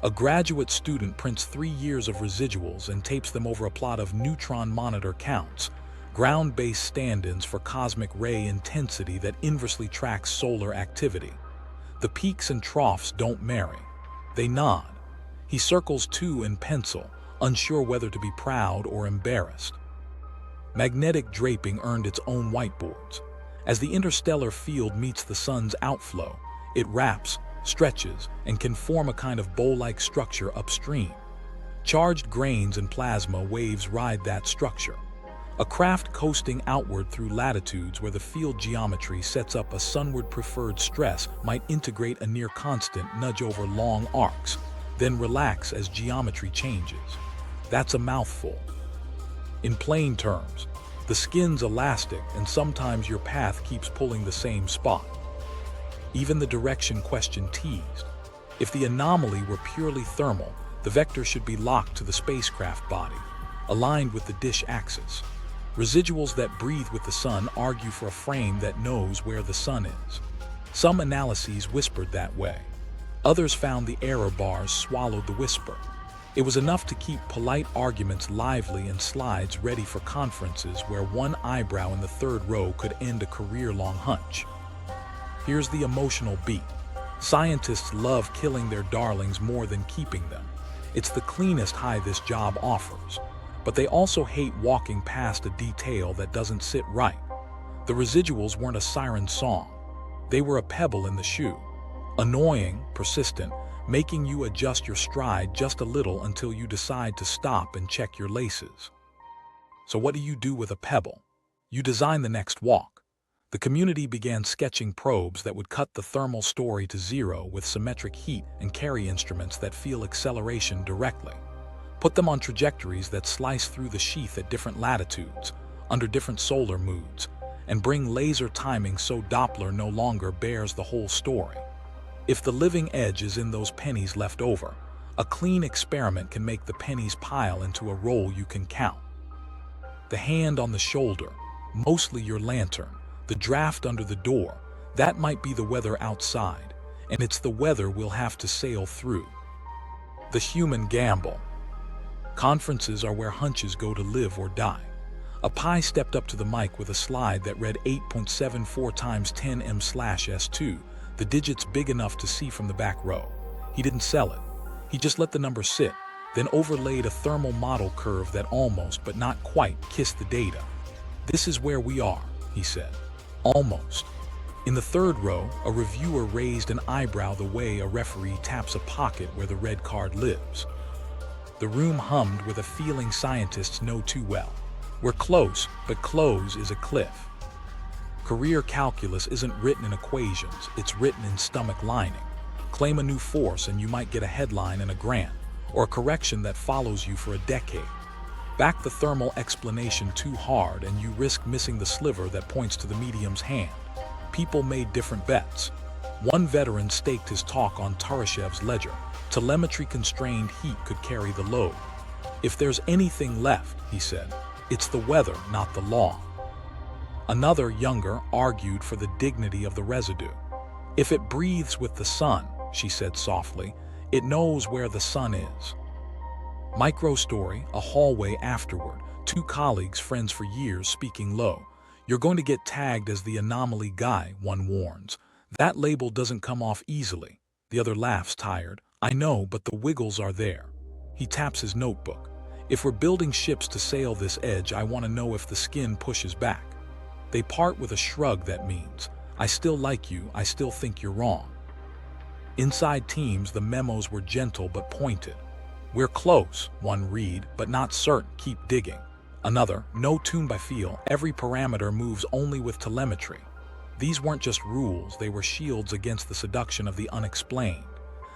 A graduate student prints 3 years of residuals and tapes them over a plot of neutron monitor counts, ground-based stand-ins for cosmic ray intensity that inversely tracks solar activity. The peaks and troughs don't marry. They nod. He circles 2 in pencil, unsure whether to be proud or embarrassed. Magnetic draping earned its own whiteboards. As the interstellar field meets the sun's outflow, it wraps, stretches, and can form a kind of bow-like structure upstream. Charged grains and plasma waves ride that structure. A craft coasting outward through latitudes where the field geometry sets up a sunward preferred stress might integrate a near constant nudge over long arcs, then relax as geometry changes. That's a mouthful. In plain terms, the skin's elastic and sometimes your path keeps pulling the same spot. Even the direction question teased. If the anomaly were purely thermal, the vector should be locked to the spacecraft body, aligned with the dish axis. Residuals that breathe with the sun argue for a frame that knows where the sun is. Some analyses whispered that way. Others found the error bars swallowed the whisper. It was enough to keep polite arguments lively and slides ready for conferences where one eyebrow in the third row could end a career-long hunch. Here's the emotional beat. Scientists love killing their darlings more than keeping them. It's the cleanest high this job offers. But they also hate walking past a detail that doesn't sit right. The residuals weren't a siren song. They were a pebble in the shoe. Annoying, persistent, making you adjust your stride just a little until you decide to stop and check your laces. So what do you do with a pebble? You design the next walk. The community began sketching probes that would cut the thermal story to zero with symmetric heat and carry instruments that feel acceleration directly. Put them on trajectories that slice through the sheath at different latitudes, under different solar moods, and bring laser timing so Doppler no longer bears the whole story. If the living edge is in those pennies left over, a clean experiment can make the pennies pile into a roll you can count. The hand on the shoulder, mostly your lantern, the draft under the door, that might be the weather outside, and it's the weather we'll have to sail through. The human gamble. Conferences are where hunches go to live or die. A Pi stepped up to the mic with a slide that read 8.74 times 10m/s2, the digits big enough to see from the back row. He didn't sell it. He just let the number sit, then overlaid a thermal model curve that almost, but not quite, kissed the data. This is where we are, he said. Almost. In the third row, a reviewer raised an eyebrow the way a referee taps a pocket where the red card lives. The room hummed with a feeling scientists know too well. We're close, but close is a cliff. Career calculus isn't written in equations, it's written in stomach lining. Claim a new force and you might get a headline and a grant, or a correction that follows you for a decade. Back the thermal explanation too hard and you risk missing the sliver that points to the medium's hand. People made different bets. One veteran staked his talk on Turyshev's ledger. Telemetry-constrained heat could carry the load. If there's anything left, he said, it's the weather, not the law. Another, younger, argued for the dignity of the residue. If it breathes with the sun, she said softly, it knows where the sun is. Micro-story, a hallway afterward, two colleagues, friends for years, speaking low. You're going to get tagged as the anomaly guy, one warns. That label doesn't come off easily. The other laughs, tired. I know, but the wiggles are there. He taps his notebook. If we're building ships to sail this edge, I want to know if the skin pushes back. They part with a shrug that means, I still like you, I still think you're wrong. Inside teams, the memos were gentle but pointed. We're close, one read, but not certain, keep digging. Another, no tune by feel, every parameter moves only with telemetry. These weren't just rules, they were shields against the seduction of the unexplained.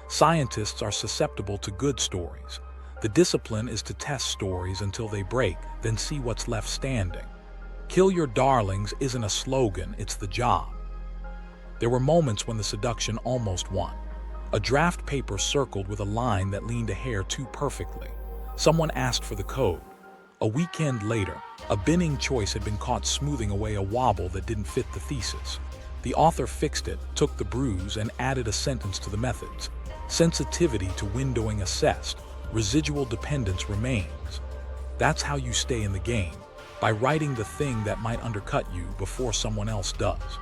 Scientists are susceptible to good stories. The discipline is to test stories until they break, then see what's left standing. Kill your darlings isn't a slogan, it's the job. There were moments when the seduction almost won. A draft paper circled with a line that leaned a hair too perfectly. Someone asked for the code. A weekend later, a binning choice had been caught smoothing away a wobble that didn't fit the thesis. The author fixed it, took the bruise, and added a sentence to the methods. Sensitivity to windowing assessed. Residual dependence remains. That's how you stay in the game, by writing the thing that might undercut you before someone else does.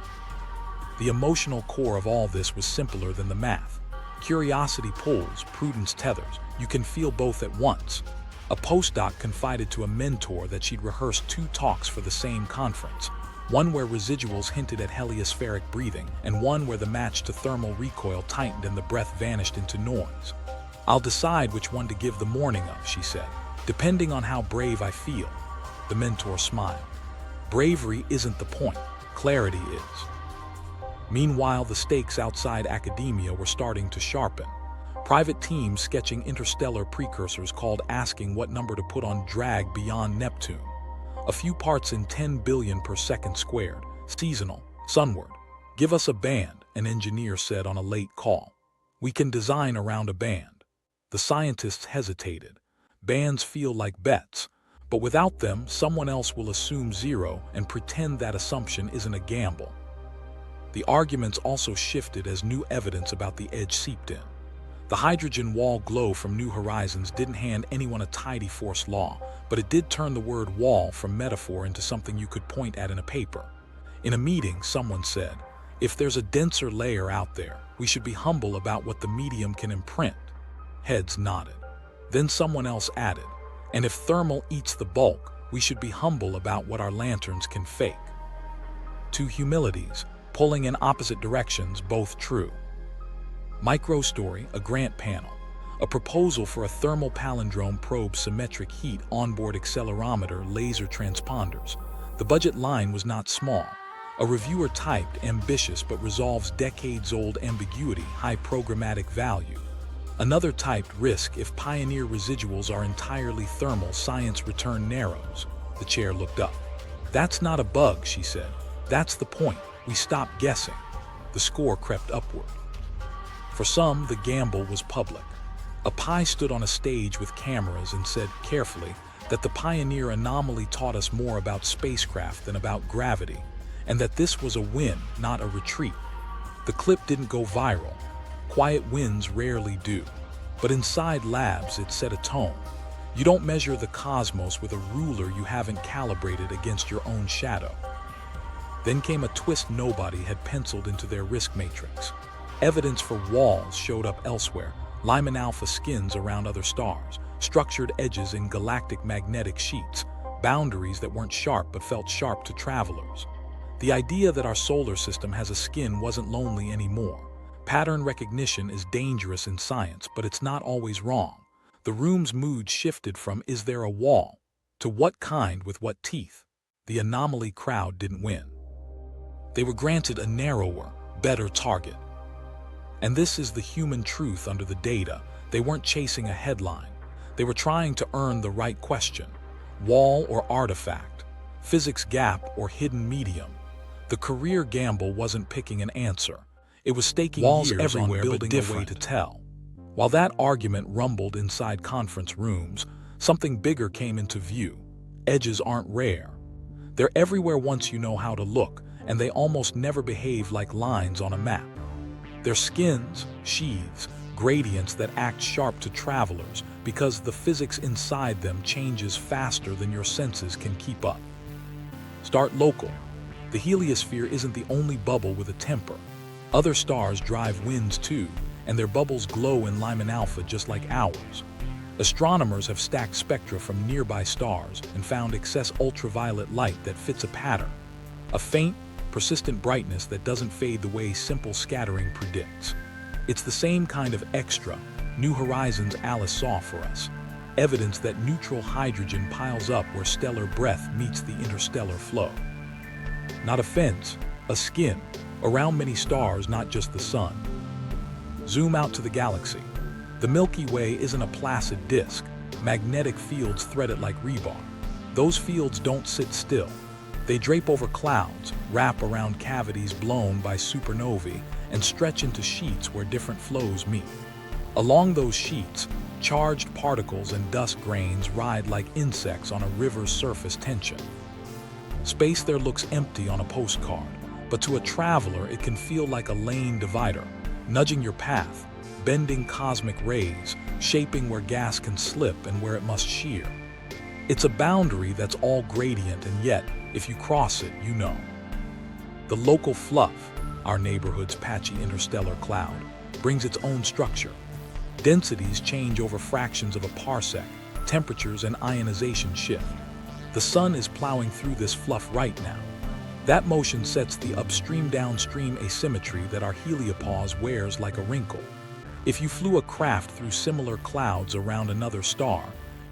The emotional core of all this was simpler than the math. Curiosity pulls, prudence tethers. You can feel both at once. A postdoc confided to a mentor that she'd rehearsed 2 talks for the same conference. One where residuals hinted at heliospheric breathing, and one where the match to thermal recoil tightened and the breath vanished into noise. I'll decide which one to give the morning of, she said, depending on how brave I feel. The mentor smiled. Bravery isn't the point, clarity is. Meanwhile, the stakes outside academia were starting to sharpen. Private teams sketching interstellar precursors called asking what number to put on drag beyond Neptune. A few parts in 10 billion per second squared, seasonal, sunward. Give us a band, an engineer said on a late call. We can design around a band. The scientists hesitated. Bands feel like bets, but without them, someone else will assume zero and pretend that assumption isn't a gamble. The arguments also shifted as new evidence about the edge seeped in. The hydrogen wall glow from New Horizons didn't hand anyone a tidy force law, but it did turn the word wall from metaphor into something you could point at in a paper. In a meeting, someone said, if there's a denser layer out there, we should be humble about what the medium can imprint. Heads nodded. Then someone else added, and if thermal eats the bulk, we should be humble about what our lanterns can fake. 2 humilities, pulling in opposite directions, both true. Micro-story, a grant panel. A proposal for a thermal palindrome probe symmetric heat onboard accelerometer laser transponders. The budget line was not small. A reviewer typed, ambitious but resolves decades-old ambiguity, high programmatic value. Another typed, risk if pioneer residuals are entirely thermal, science return narrows. The chair looked up. That's not a bug, she said. That's the point. We stopped guessing. The score crept upward. For some, the gamble was public. A pi stood on a stage with cameras and said carefully that the pioneer anomaly taught us more about spacecraft than about gravity, and that this was a win, not a retreat. The clip didn't go viral. Quiet wins rarely do. But inside labs, it set a tone. You don't measure the cosmos with a ruler you haven't calibrated against your own shadow. Then came a twist nobody had penciled into their risk matrix. Evidence for walls showed up elsewhere, Lyman-alpha skins around other stars, structured edges in galactic magnetic sheets, boundaries that weren't sharp but felt sharp to travelers. The idea that our solar system has a skin wasn't lonely anymore. Pattern recognition is dangerous in science, but it's not always wrong. The room's mood shifted from "is there a wall?" to "what kind with what teeth?" The anomaly crowd didn't win. They were granted a narrower, better target. And this is the human truth under the data. They weren't chasing a headline. They were trying to earn the right question. Wall or artifact? Physics gap or hidden medium? The career gamble wasn't picking an answer. It was staking Walls years everywhere, on but building a different. way to tell. While that argument rumbled inside conference rooms, something bigger came into view. Edges aren't rare. They're everywhere once you know how to look, and they almost never behave like lines on a map. They're skins, sheaths, gradients that act sharp to travelers because the physics inside them changes faster than your senses can keep up. Start local. The heliosphere isn't the only bubble with a temper. Other stars drive winds too, and their bubbles glow in Lyman-alpha just like ours. Astronomers have stacked spectra from nearby stars and found excess ultraviolet light that fits a pattern. A faint, persistent brightness that doesn't fade the way simple scattering predicts. It's the same kind of extra New Horizons Alice saw for us. Evidence that neutral hydrogen piles up where stellar breath meets the interstellar flow. Not a fence, a skin, around many stars, not just the sun. Zoom out to the galaxy. The Milky Way isn't a placid disk. Magnetic fields thread it like rebar. Those fields don't sit still. They drape over clouds, wrap around cavities blown by supernovae, and stretch into sheets where different flows meet. Along those sheets, charged particles and dust grains ride like insects on a river's surface tension. Space there looks empty on a postcard, but to a traveler it can feel like a lane divider, nudging your path, bending cosmic rays, shaping where gas can slip and where it must shear. It's a boundary that's all gradient, and yet, if you cross it, you know. The local fluff, our neighborhood's patchy interstellar cloud, brings its own structure. Densities change over fractions of a parsec, temperatures and ionization shift. The sun is plowing through this fluff right now. That motion sets the upstream-downstream asymmetry that our Heliopause wears like a wrinkle. If you flew a craft through similar clouds around another star,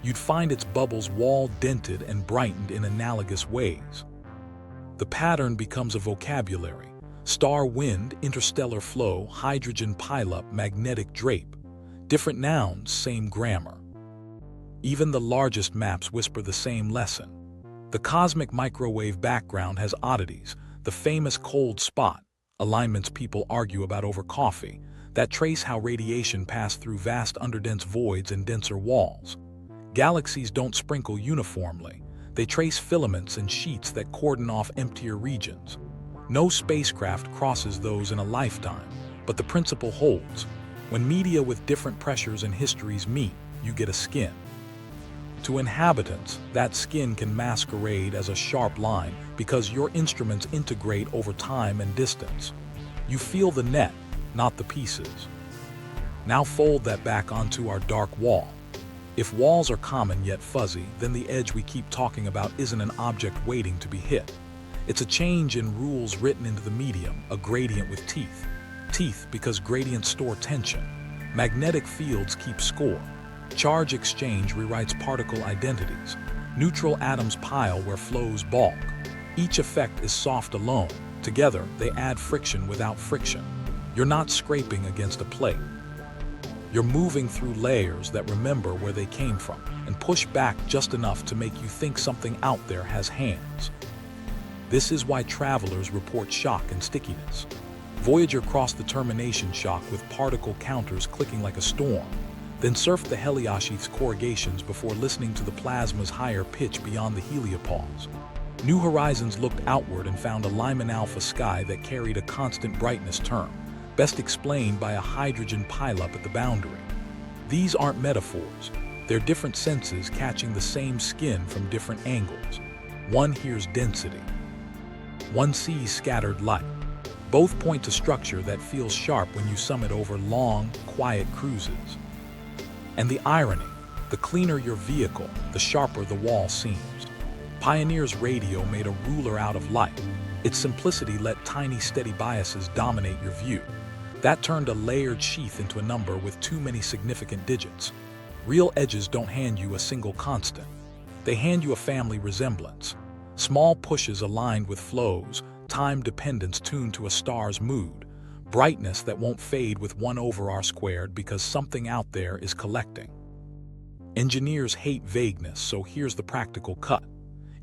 you'd find its bubbles wall-dented and brightened in analogous ways. The pattern becomes a vocabulary. Star wind, interstellar flow, hydrogen pileup, magnetic drape. Different nouns, same grammar. Even the largest maps whisper the same lesson. The cosmic microwave background has oddities. The famous cold spot, alignments people argue about over coffee, that trace how radiation passed through vast underdense voids and denser walls. Galaxies don't sprinkle uniformly. They trace filaments and sheets that cordon off emptier regions. No spacecraft crosses those in a lifetime, but the principle holds. When media with different pressures and histories meet, you get a skin. To inhabitants, that skin can masquerade as a sharp line because your instruments integrate over time and distance. You feel the net, not the pieces. Now fold that back onto our dark wall. If walls are common yet fuzzy, then the edge we keep talking about isn't an object waiting to be hit. It's a change in rules written into the medium, a gradient with teeth. Teeth because gradients store tension. Magnetic fields keep score. Charge exchange rewrites particle identities. Neutral atoms pile where flows bulk. Each effect is soft alone. Together, they add friction without friction. You're not scraping against a plate. You're moving through layers that remember where they came from and push back just enough to make you think something out there has hands. This is why travelers report shock and stickiness. Voyager crossed the termination shock with particle counters clicking like a storm, then surfed the Heliopause's corrugations before listening to the plasma's higher pitch beyond the Heliopause. New Horizons looked outward and found a Lyman-alpha sky that carried a constant brightness term, best explained by a hydrogen pileup at the boundary. These aren't metaphors. They're different senses catching the same skin from different angles. One hears density. One sees scattered light. Both point to structure that feels sharp when you summit over long, quiet cruises. And the irony, the cleaner your vehicle, the sharper the wall seems. Pioneer's radio made a ruler out of light. Its simplicity let tiny steady biases dominate your view. That turned a layered sheath into a number with too many significant digits. Real edges don't hand you a single constant. They hand you a family resemblance. Small pushes aligned with flows, time dependence tuned to a star's mood. brightness that won't fade with 1/r² because something out there is collecting. Engineers hate vagueness, so here's the practical cut.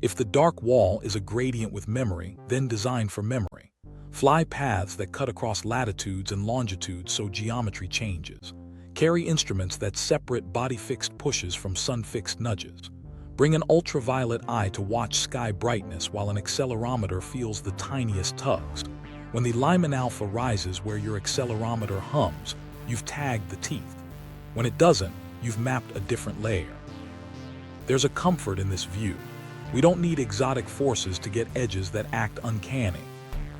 If the dark wall is a gradient with memory, then design for memory. Fly paths that cut across latitudes and longitudes so geometry changes. Carry instruments that separate body-fixed pushes from sun-fixed nudges. Bring an ultraviolet eye to watch sky brightness while an accelerometer feels the tiniest tugs. When the Lyman-alpha rises where your accelerometer hums, you've tagged the teeth. When it doesn't, you've mapped a different layer. There's a comfort in this view. We don't need exotic forces to get edges that act uncanny.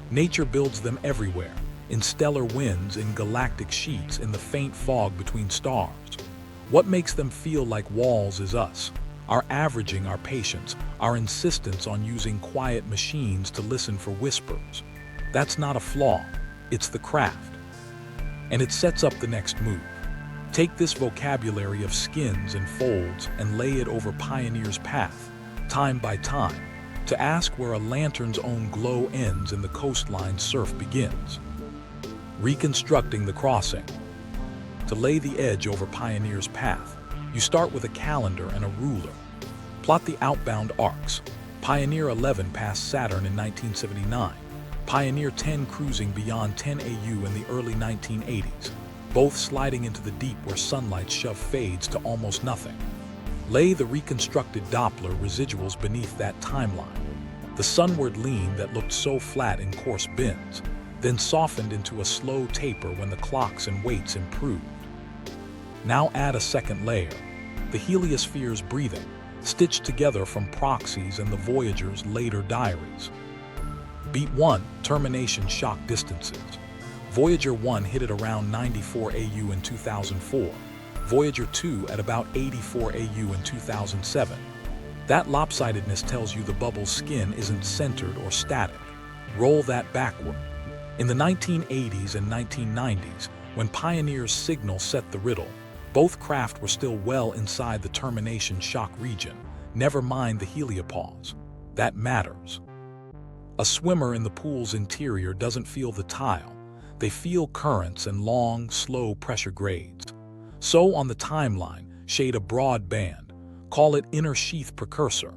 Nature builds them everywhere, in stellar winds, in galactic sheets, in the faint fog between stars. What makes them feel like walls is us. Our averaging, our patience, our insistence on using quiet machines to listen for whispers. That's not a flaw, it's the craft. And it sets up the next move. Take this vocabulary of skins and folds and lay it over Pioneer's path, time by time, to ask where a lantern's own glow ends and the coastline's surf begins. Reconstructing the crossing. To lay the edge over Pioneer's path, you start with a calendar and a ruler. Plot the outbound arcs. Pioneer 11 passed Saturn in 1979. Pioneer 10 cruising beyond 10 AU in the early 1980s, both sliding into the deep where sunlight's shove fades to almost nothing. Lay the reconstructed Doppler residuals beneath that timeline. The sunward lean that looked so flat in coarse bins, then softened into a slow taper when the clocks and weights improved. Now add a second layer, the heliosphere's breathing, stitched together from proxies and the Voyager's later diaries. Beat 1, termination shock distances. Voyager 1 hit at around 94 AU in 2004, Voyager 2 at about 84 AU in 2007. That lopsidedness tells you the bubble's skin isn't centered or static. Roll that backward. In the 1980s and 1990s, when Pioneer's signal set the riddle, both craft were still well inside the termination shock region, never mind the heliopause. That matters. A swimmer in the pool's interior doesn't feel the tile. They feel currents and long, slow pressure grades. So on the timeline, shade a broad band. Call it inner sheath precursor,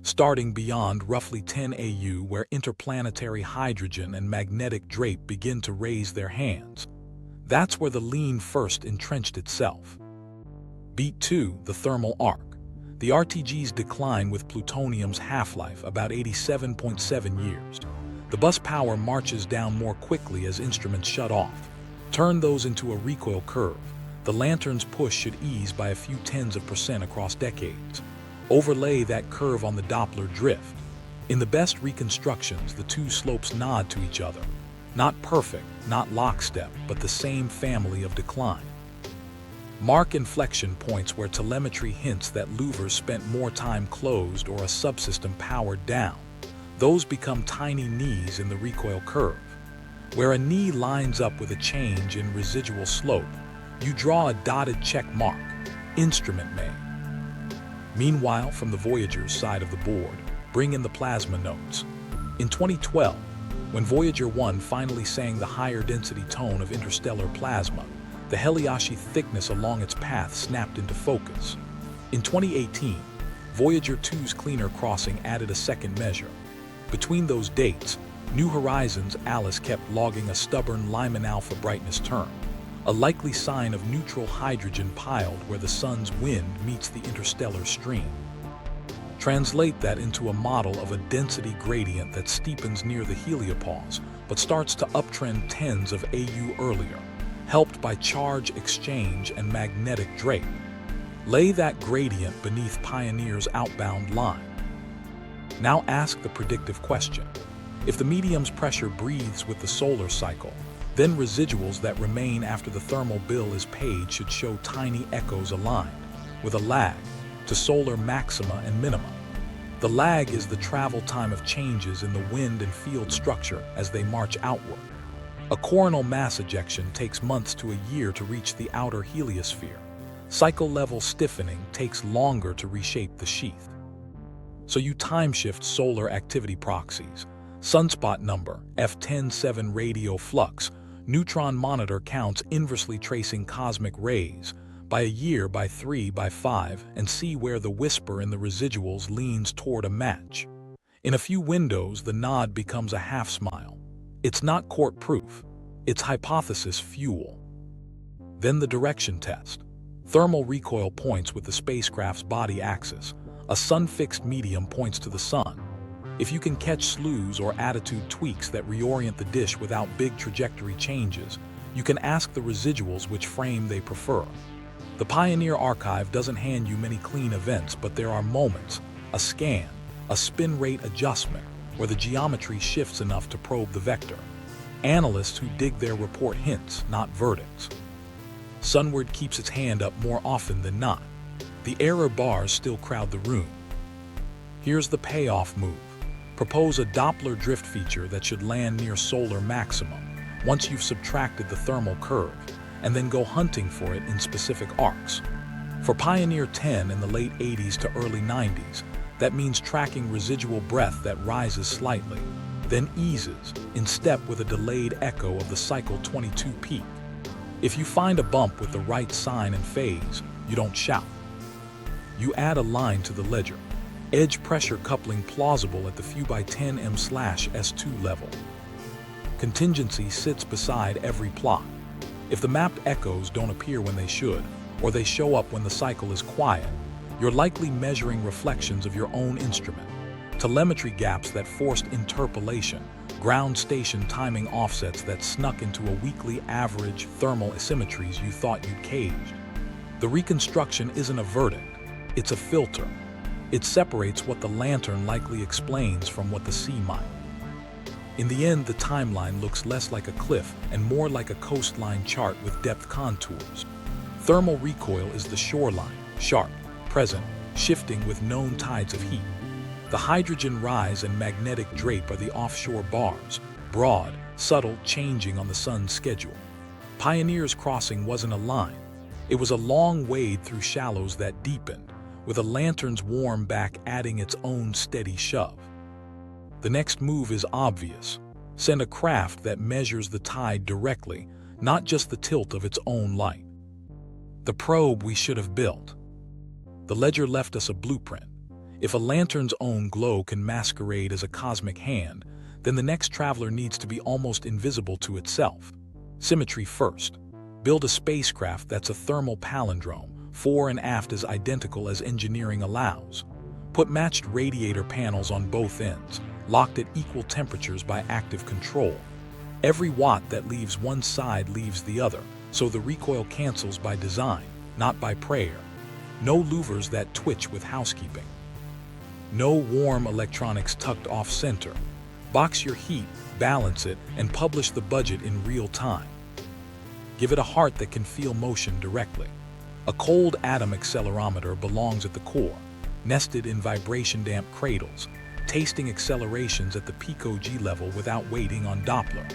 starting beyond roughly 10 AU where interplanetary hydrogen and magnetic drape begin to raise their hands. That's where the lean first entrenched itself. Beat 2, the thermal arc. The RTG's decline with plutonium's half-life, about 87.7 years. The bus power marches down more quickly as instruments shut off. Turn those into a recoil curve. The lantern's push should ease by a few tens of % across decades. Overlay that curve on the Doppler drift. In the best reconstructions, the two slopes nod to each other. Not perfect, not lockstep, but the same family of decline. Mark inflection points where telemetry hints that louvers spent more time closed or a subsystem powered down. Those become tiny knees in the recoil curve. Where a knee lines up with a change in residual slope, you draw a dotted check mark, instrument made. Meanwhile, from the Voyager's side of the board, bring in the plasma notes. In 2012, when Voyager 1 finally sang the higher density tone of interstellar plasma, the Heliopause thickness along its path snapped into focus. In 2018, Voyager 2's cleaner crossing added a second measure. Between those dates, New Horizons Alice kept logging a stubborn Lyman-alpha brightness term, a likely sign of neutral hydrogen piled where the sun's wind meets the interstellar stream. Translate that into a model of a density gradient that steepens near the heliopause, but starts to uptrend tens of AU earlier, helped by charge exchange and magnetic drape. Lay that gradient beneath Pioneer's outbound line. Now ask the predictive question. If the medium's pressure breathes with the solar cycle, then residuals that remain after the thermal bill is paid should show tiny echoes aligned, with a lag, to solar maxima and minima. The lag is the travel time of changes in the wind and field structure as they march outward. A coronal mass ejection takes months to a year to reach the outer heliosphere. Cycle-level stiffening takes longer to reshape the sheath. So you time-shift solar activity proxies, sunspot number, F107 radio flux, Neutron monitor counts inversely tracing cosmic rays by a year, by 3, by 5, and see where the whisper in the residuals leans toward a match. In a few windows, the nod becomes a half smile. It's not court-proof. It's hypothesis fuel. Then the direction test. Thermal recoil points with the spacecraft's body axis. A sun-fixed medium points to the sun. If you can catch slews or attitude tweaks that reorient the dish without big trajectory changes, you can ask the residuals which frame they prefer. The Pioneer archive doesn't hand you many clean events, but there are moments, a scan, a spin rate adjustment, where the geometry shifts enough to probe the vector. Analysts who dig their report hints, not verdicts. Sunward keeps its hand up more often than not. The error bars still crowd the room. Here's the payoff move. Propose a Doppler drift feature that should land near solar maximum once you've subtracted the thermal curve, and then go hunting for it in specific arcs. For Pioneer 10 in the late 80s to early 90s, that means tracking residual breath that rises slightly, then eases, in step with a delayed echo of the Cycle 22 peak. If you find a bump with the right sign and phase, you don't shout. You add a line to the ledger. Edge pressure coupling plausible at the few by 10 m/s2 level. Contingency sits beside every plot. If the mapped echoes don't appear when they should, or they show up when the cycle is quiet, you're likely measuring reflections of your own instrument. Telemetry gaps that forced interpolation, ground station timing offsets that snuck into a weekly average, thermal asymmetries you thought you'd caged. The reconstruction isn't a verdict, it's a filter. It separates what the lantern likely explains from what the sea might. In the end, the timeline looks less like a cliff and more like a coastline chart with depth contours. Thermal recoil is the shoreline, sharp, present, shifting with known tides of heat. The hydrogen rise and magnetic drape are the offshore bars, broad, subtle, changing on the sun's schedule. Pioneer's crossing wasn't a line. It was a long wade through shallows that deepened, with a lantern's warm back adding its own steady shove. The next move is obvious. Send a craft that measures the tide directly, not just the tilt of its own light. The probe we should have built. The ledger left us a blueprint. If a lantern's own glow can masquerade as a cosmic hand, then the next traveler needs to be almost invisible to itself. Symmetry first. Build a spacecraft that's a thermal palindrome, fore and aft as identical as engineering allows. Put matched radiator panels on both ends, locked at equal temperatures by active control. Every watt that leaves one side leaves the other, so the recoil cancels by design, not by prayer. No louvers that twitch with housekeeping. No warm electronics tucked off-center. Box your heat, balance it, and publish the budget in real time. Give it a heart that can feel motion directly. A cold atom accelerometer belongs at the core, nested in vibration-damp cradles, tasting accelerations at the pico-G level without waiting on Doppler.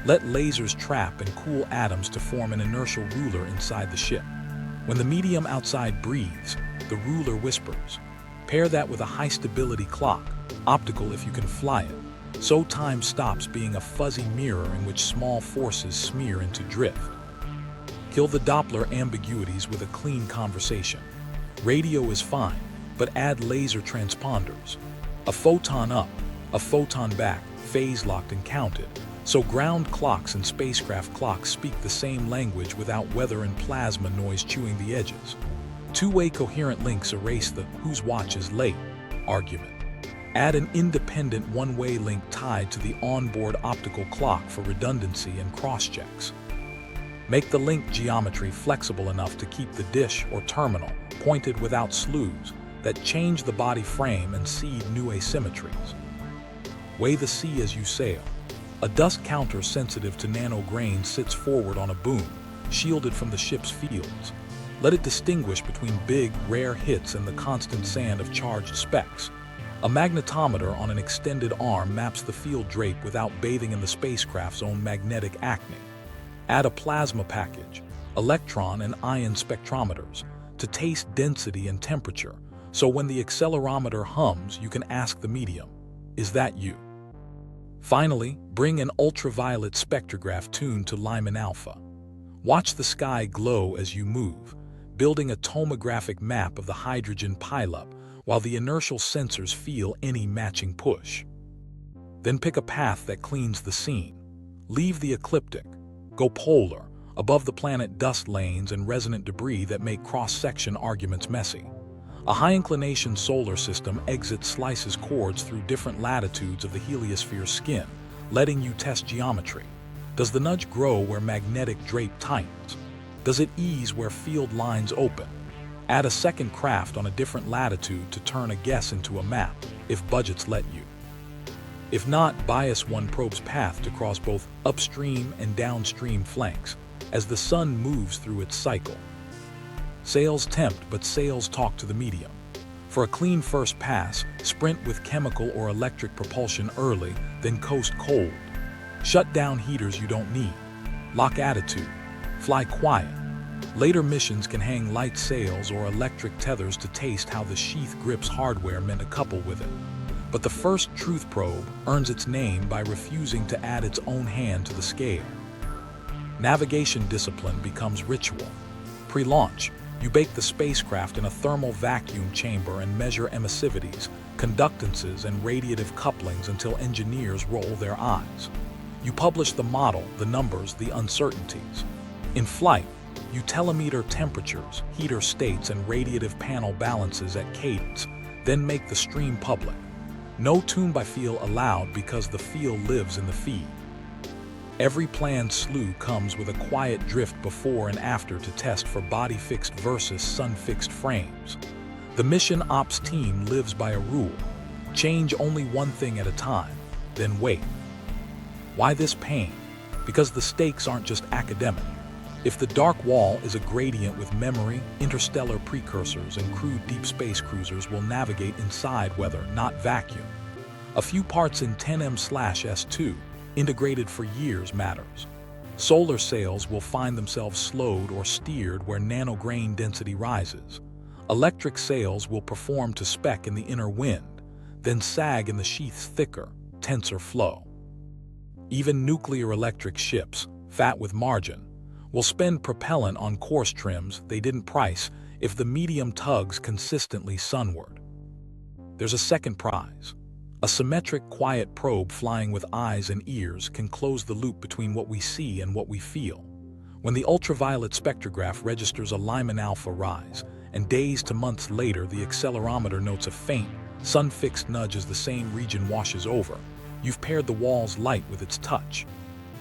Let lasers trap and cool atoms to form an inertial ruler inside the ship. When the medium outside breathes, the ruler whispers. Pair that with a high-stability clock, optical if you can fly it, so time stops being a fuzzy mirror in which small forces smear into drift. Kill the Doppler ambiguities with a clean conversation. Radio is fine, but add laser transponders. A photon up, a photon back, phase-locked and counted, so ground clocks and spacecraft clocks speak the same language without weather and plasma noise chewing the edges. Two-way coherent links erase the "whose watch is late" argument. Add an independent one-way link tied to the onboard optical clock for redundancy and cross-checks. Make the link geometry flexible enough to keep the dish or terminal pointed without slews that change the body frame and seed new asymmetries. Weigh the sea as you sail. A dust counter sensitive to nanograins sits forward on a boom, shielded from the ship's fields. Let it distinguish between big, rare hits and the constant sand of charged specks. A magnetometer on an extended arm maps the field drape without bathing in the spacecraft's own magnetic acne. Add a plasma package, electron and ion spectrometers, to taste density and temperature, so when the accelerometer hums, you can ask the medium, "Is that you?" Finally, bring an ultraviolet spectrograph tuned to Lyman-alpha. Watch the sky glow as you move, building a tomographic map of the hydrogen pileup while the inertial sensors feel any matching push. Then pick a path that cleans the scene. Leave the ecliptic. Go polar, above the planet dust lanes and resonant debris that make cross-section arguments messy. A high-inclination solar system exit slices chords through different latitudes of the heliosphere's skin, letting you test geometry. Does the nudge grow where magnetic drape tightens? Does it ease where field lines open? Add a second craft on a different latitude to turn a guess into a map, if budgets let you. If not, bias one probe's path to cross both upstream and downstream flanks as the sun moves through its cycle. Sails tempt, but sails talk to the medium. For a clean first pass, sprint with chemical or electric propulsion early, then coast cold. Shut down heaters you don't need. Lock attitude. Fly quiet. Later missions can hang light sails or electric tethers to taste how the sheath grips hardware meant to couple with it. But the first truth probe earns its name by refusing to add its own hand to the scale. Navigation discipline becomes ritual. Pre-launch, you bake the spacecraft in a thermal vacuum chamber and measure emissivities, conductances, and radiative couplings until engineers roll their eyes. You publish the model, the numbers, the uncertainties. In flight, you telemeter temperatures, heater states, and radiative panel balances at cadence, then make the stream public. No tune by feel allowed because the feel lives in the feed. Every planned slew comes with a quiet drift before and after to test for body-fixed versus sun-fixed frames. The mission ops team lives by a rule: change only one thing at a time, then wait. Why this pain? Because the stakes aren't just academic. If the dark wall is a gradient with memory, interstellar precursors and crude deep space cruisers will navigate inside weather, not vacuum. A few parts in 10M/S2, integrated for years, matters. Solar sails will find themselves slowed or steered where nanograin density rises. Electric sails will perform to spec in the inner wind, then sag in the sheath's thicker, tenser flow. Even nuclear electric ships, fat with margin, will spend propellant on course trims they didn't price if the medium tugs consistently sunward. There's a second prize. A symmetric, quiet probe flying with eyes and ears can close the loop between what we see and what we feel. When the ultraviolet spectrograph registers a Lyman-alpha rise, and days to months later the accelerometer notes a faint, sun-fixed nudge as the same region washes over, you've paired the wall's light with its touch.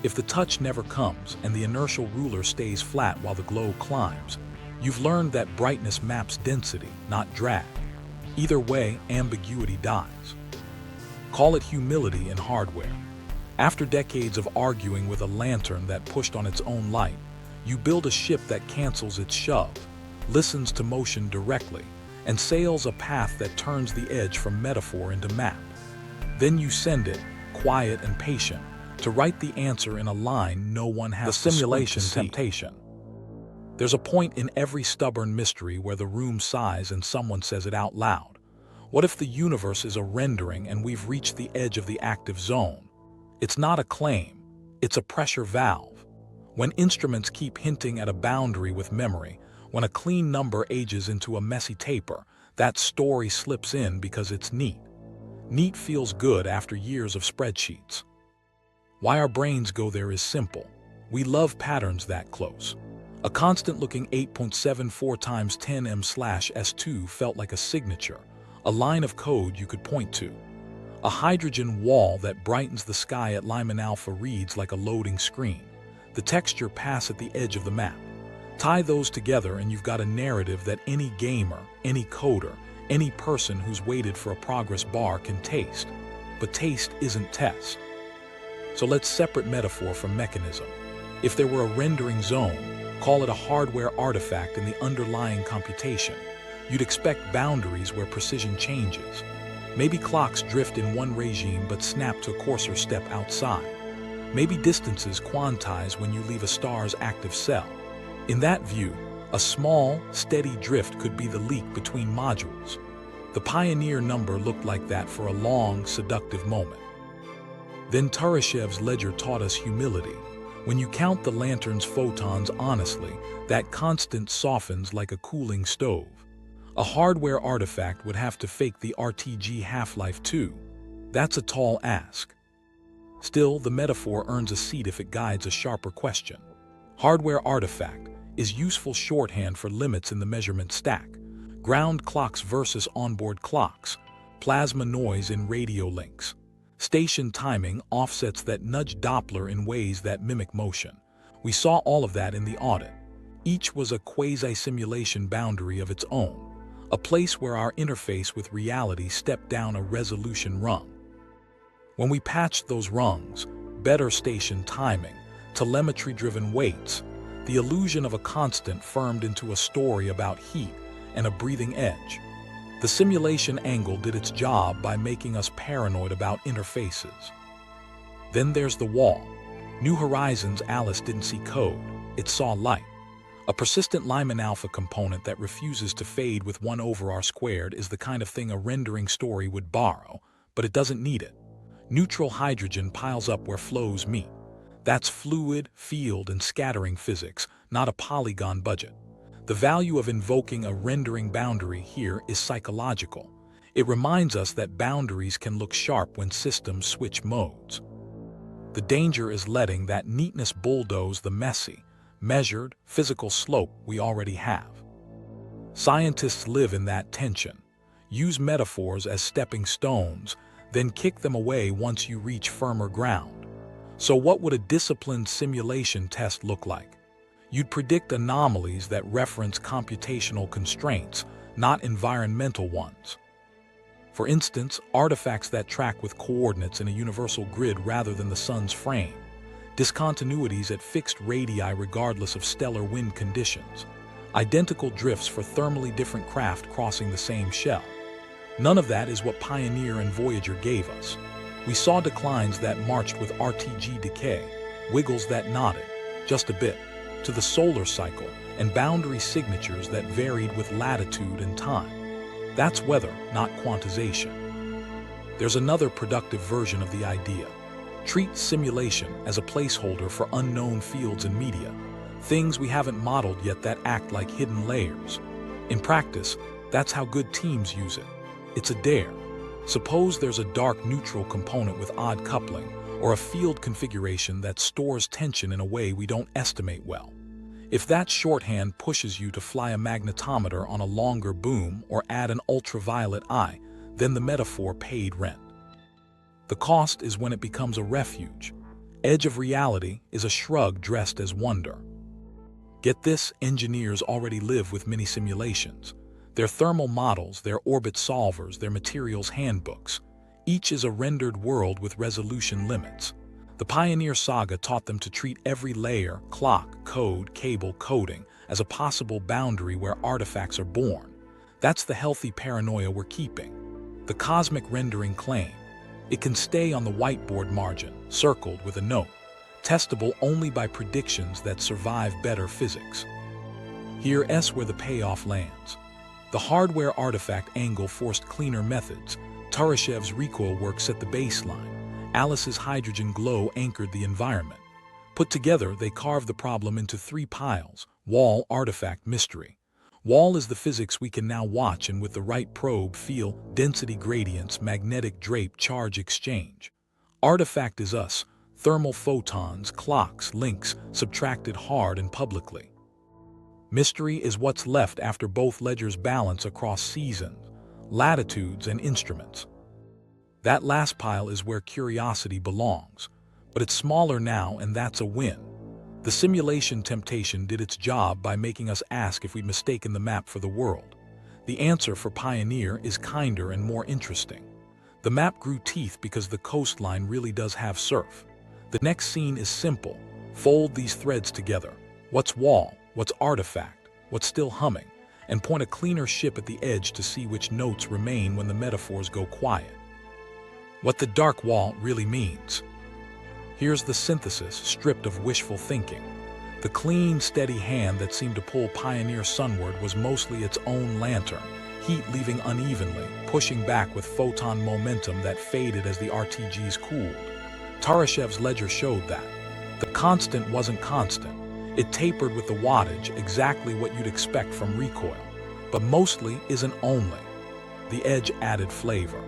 If the touch never comes and the inertial ruler stays flat while the glow climbs, you've learned that brightness maps density, not drag. Either way, ambiguity dies. Call it humility in hardware. After decades of arguing with a lantern that pushed on its own light, you build a ship that cancels its shove, listens to motion directly, and sails a path that turns the edge from metaphor into map. Then you send it, quiet and patient, to write the answer in a line no one has to simulation temptation. There's a point in every stubborn mystery where the room sighs and someone says it out loud. What if the universe is a rendering and we've reached the edge of the active zone? It's not a claim, it's a pressure valve. When instruments keep hinting at a boundary with memory, when a clean number ages into a messy taper, that story slips in because it's neat. Neat feels good after years of spreadsheets. Why our brains go there is simple. We love patterns that close. A constant-looking 8.74 times 10M/S2 felt like a signature, a line of code you could point to. A hydrogen wall that brightens the sky at Lyman-alpha reads like a loading screen. The texture pass at the edge of the map. Tie those together and you've got a narrative that any gamer, any coder, any person who's waited for a progress bar can taste. But taste isn't test. So let's separate metaphor from mechanism. If there were a rendering zone, call it a hardware artifact in the underlying computation. You'd expect boundaries where precision changes. Maybe clocks drift in one regime but snap to a coarser step outside. Maybe distances quantize when you leave a star's active cell. In that view, a small, steady drift could be the leak between modules. The Pioneer number looked like that for a long, seductive moment. Then Turyshev's ledger taught us humility. When you count the lantern's photons honestly, that constant softens like a cooling stove. A hardware artifact would have to fake the RTG half-life too. That's a tall ask. Still, the metaphor earns a seat if it guides a sharper question. Hardware artifact is useful shorthand for limits in the measurement stack. Ground clocks versus onboard clocks. Plasma noise in radio links. Station timing offsets that nudge Doppler in ways that mimic motion. We saw all of that in the audit. Each was a quasi-simulation boundary of its own, a place where our interface with reality stepped down a resolution rung. When we patched those rungs, better station timing, telemetry-driven weights, the illusion of a constant firmed into a story about heat and a breathing edge. The simulation angle did its job by making us paranoid about interfaces. Then there's the wall. New Horizons Alice didn't see code, it saw light. A persistent Lyman-alpha component that refuses to fade with 1/r² is the kind of thing a rendering story would borrow, but it doesn't need it. Neutral hydrogen piles up where flows meet. That's fluid, field, and scattering physics, not a polygon budget. The value of invoking a rendering boundary here is psychological. It reminds us that boundaries can look sharp when systems switch modes. The danger is letting that neatness bulldoze the messy, measured, physical slope we already have. Scientists live in that tension. Use metaphors as stepping stones, then kick them away once you reach firmer ground. So what would a disciplined simulation test look like? You'd predict anomalies that reference computational constraints, not environmental ones. For instance, artifacts that track with coordinates in a universal grid rather than the sun's frame. Discontinuities at fixed radii regardless of stellar wind conditions. Identical drifts for thermally different craft crossing the same shell. None of that is what Pioneer and Voyager gave us. We saw declines that marched with RTG decay, wiggles that nodded, just a bit, to the solar cycle, and boundary signatures that varied with latitude and time. That's weather, not quantization. There's another productive version of the idea. Treat simulation as a placeholder for unknown fields and media, things we haven't modeled yet that act like hidden layers. In practice, that's how good teams use it. It's a dare. Suppose there's a dark neutral component with odd coupling, or a field configuration that stores tension in a way we don't estimate well. If that shorthand pushes you to fly a magnetometer on a longer boom or add an ultraviolet eye, then the metaphor paid rent. The cost is when it becomes a refuge. Edge of reality is a shrug dressed as wonder. Get this, engineers already live with mini simulations. Their thermal models, their orbit solvers, their materials handbooks. Each is a rendered world with resolution limits. The Pioneer saga taught them to treat every layer, clock, code, cable, coding as a possible boundary where artifacts are born. That's the healthy paranoia we're keeping. The cosmic rendering claim. It can stay on the whiteboard margin, circled with a note, testable only by predictions that survive better physics. Here's where the payoff lands. The hardware artifact angle forced cleaner methods. Turyshev's recoil work set the baseline. Alice's hydrogen glow anchored the environment. Put together, they carved the problem into three piles: wall, artifact, mystery. Wall is the physics we can now watch and with the right probe feel: density gradients, magnetic drape, charge exchange. Artifact is us, thermal photons, clocks, links, subtracted hard and publicly. Mystery is what's left after both ledgers balance across seasons, latitudes, and instruments. That last pile is where curiosity belongs, but it's smaller now, and that's a win. The simulation temptation did its job by making us ask if we'd mistaken the map for the world. The answer for Pioneer is kinder and more interesting. The map grew teeth because the coastline really does have surf. The next scene is simple. Fold these threads together. What's wall? What's artifact? What's still humming? And point a cleaner ship at the edge to see which notes remain when the metaphors go quiet. What the dark wall really means. Here's the synthesis, stripped of wishful thinking. The clean, steady hand that seemed to pull Pioneer sunward was mostly its own lantern, heat leaving unevenly, pushing back with photon momentum that faded as the RTGs cooled. Turyshev's ledger showed that. The constant wasn't constant. It tapered with the wattage, exactly what you'd expect from Recoil, but mostly isn't only. The edge added flavor.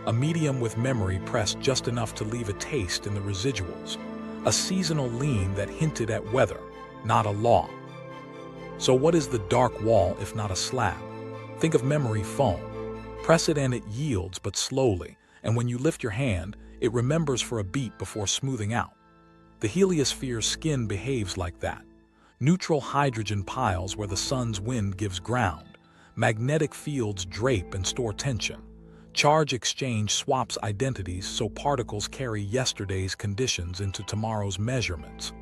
A medium with memory pressed just enough to leave a taste in the residuals. A seasonal lean that hinted at weather, not a law. So what is the dark wall if not a slab? Think of memory foam. Press it and it yields, but slowly, and when you lift your hand, it remembers for a beat before smoothing out. The heliosphere's skin behaves like that. Neutral hydrogen piles where the sun's wind gives ground. Magnetic fields drape and store tension. Charge exchange swaps identities so particles carry yesterday's conditions into tomorrow's measurements.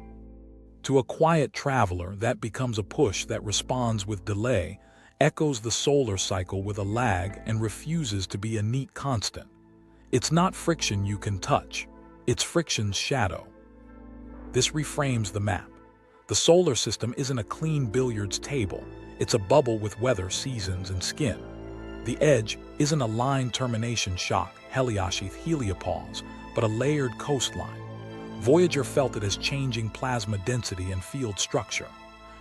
To a quiet traveler, that becomes a push that responds with delay, echoes the solar cycle with a lag, and refuses to be a neat constant. It's not friction you can touch. It's friction's shadow. This reframes the map. The solar system isn't a clean billiards table. It's a bubble with weather, seasons, and skin. The edge isn't a line termination shock, Heliopause, but a layered coastline. Voyager felt it as changing plasma density and field structure.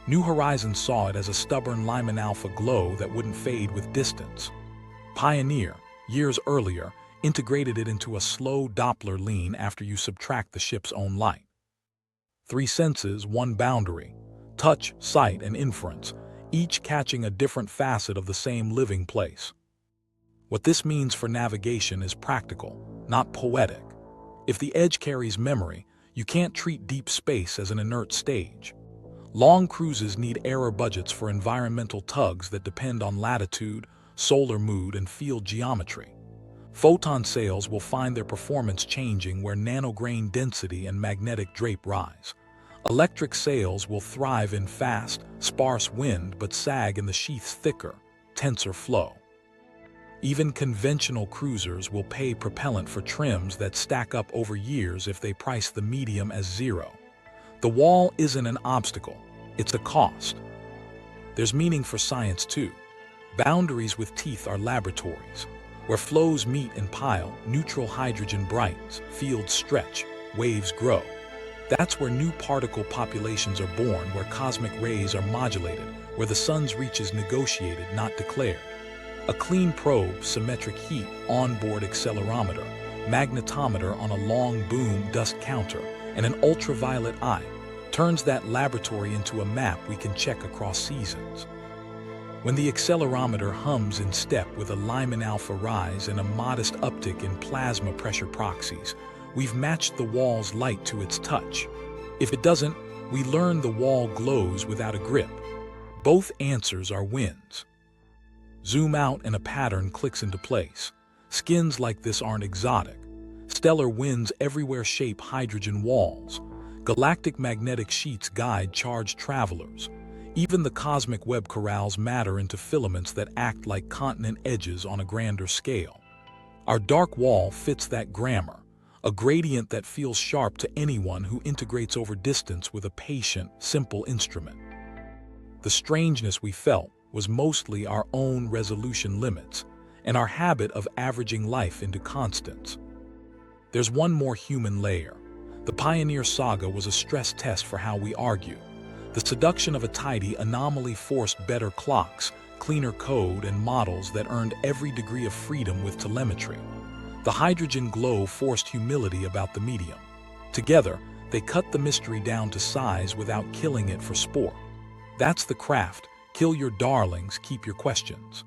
New Horizons saw it as a stubborn Lyman-alpha glow that wouldn't fade with distance. Pioneer, years earlier, integrated it into a slow Doppler lean after you subtract the ship's own light. 3 senses, 1 boundary: touch, sight, and inference, each catching a different facet of the same living place. What this means for navigation is practical, not poetic. If the edge carries memory, you can't treat deep space as an inert stage. Long cruises need error budgets for environmental tugs that depend on latitude, solar mood, and field geometry. Photon sails will find their performance changing where nanograin density and magnetic drape rise. Electric sails will thrive in fast, sparse wind but sag in the sheath's thicker, tenser flow. Even conventional cruisers will pay propellant for trims that stack up over years if they price the medium as zero. The wall isn't an obstacle, it's a cost. There's meaning for science too. Boundaries with teeth are laboratories. Where flows meet and pile, neutral hydrogen brightens, fields stretch, waves grow. That's where new particle populations are born, where cosmic rays are modulated, where the sun's reach is negotiated, not declared. A clean probe, symmetric heat, onboard accelerometer, magnetometer on a long boom dust counter, and an ultraviolet eye turns that laboratory into a map we can check across seasons. When the accelerometer hums in step with a Lyman-alpha rise and a modest uptick in plasma pressure proxies, we've matched the wall's light to its touch. If it doesn't, we learn the wall glows without a grip. Both answers are wins. Zoom out and a pattern clicks into place. Skins like this aren't exotic. Stellar winds everywhere shape hydrogen walls. Galactic magnetic sheets guide charged travelers. Even the cosmic web corrals matter into filaments that act like continent edges on a grander scale. Our dark wall fits that grammar, a gradient that feels sharp to anyone who integrates over distance with a patient, simple instrument. The strangeness we felt was mostly our own resolution limits and our habit of averaging life into constants. There's one more human layer. The Pioneer saga was a stress test for how we argue. The seduction of a tidy Anomaly forced better clocks, cleaner code, and models that earned every degree of freedom with telemetry. The hydrogen glow forced humility about the medium. Together, they cut the mystery down to size without killing it for sport. That's the craft. Kill your darlings, keep your questions.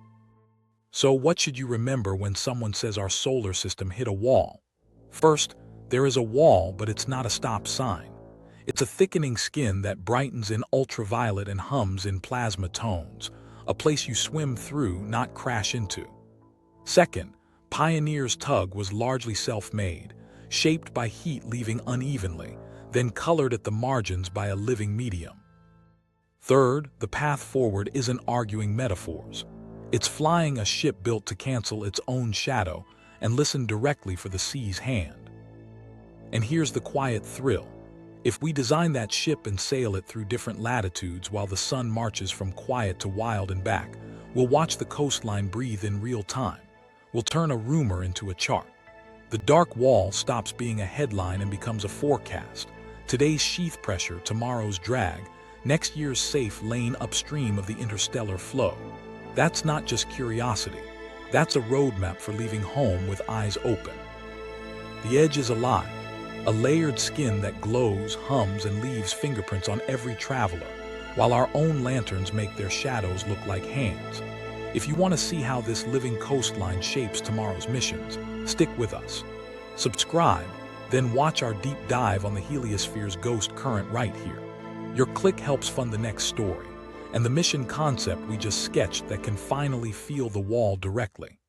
So what should you remember when someone says our solar system hit a wall? First, there is a wall, but it's not a stop sign. It's a thickening skin that brightens in ultraviolet and hums in plasma tones, a place you swim through, not crash into. Second, Pioneer's tug was largely self-made, shaped by heat leaving unevenly, then colored at the margins by a living medium. Third, the path forward isn't arguing metaphors. It's flying a ship built to cancel its own shadow and listen directly for the sea's hand. And here's the quiet thrill. If we design that ship and sail it through different latitudes while the sun marches from quiet to wild and back, we'll watch the coastline breathe in real time. We'll turn a rumor into a chart. The dark wall stops being a headline and becomes a forecast. Today's sheath pressure, tomorrow's drag, next year's safe lane upstream of the interstellar flow. That's not just curiosity. That's a roadmap for leaving home with eyes open. The edge is alive, a layered skin that glows, hums, and leaves fingerprints on every traveler, while our own lanterns make their shadows look like hands. If you want to see how this living coastline shapes tomorrow's missions, stick with us. Subscribe, then watch our deep dive on the heliosphere's ghost current right here. Your click helps fund the next story, and the mission concept we just sketched that can finally feel the wall directly.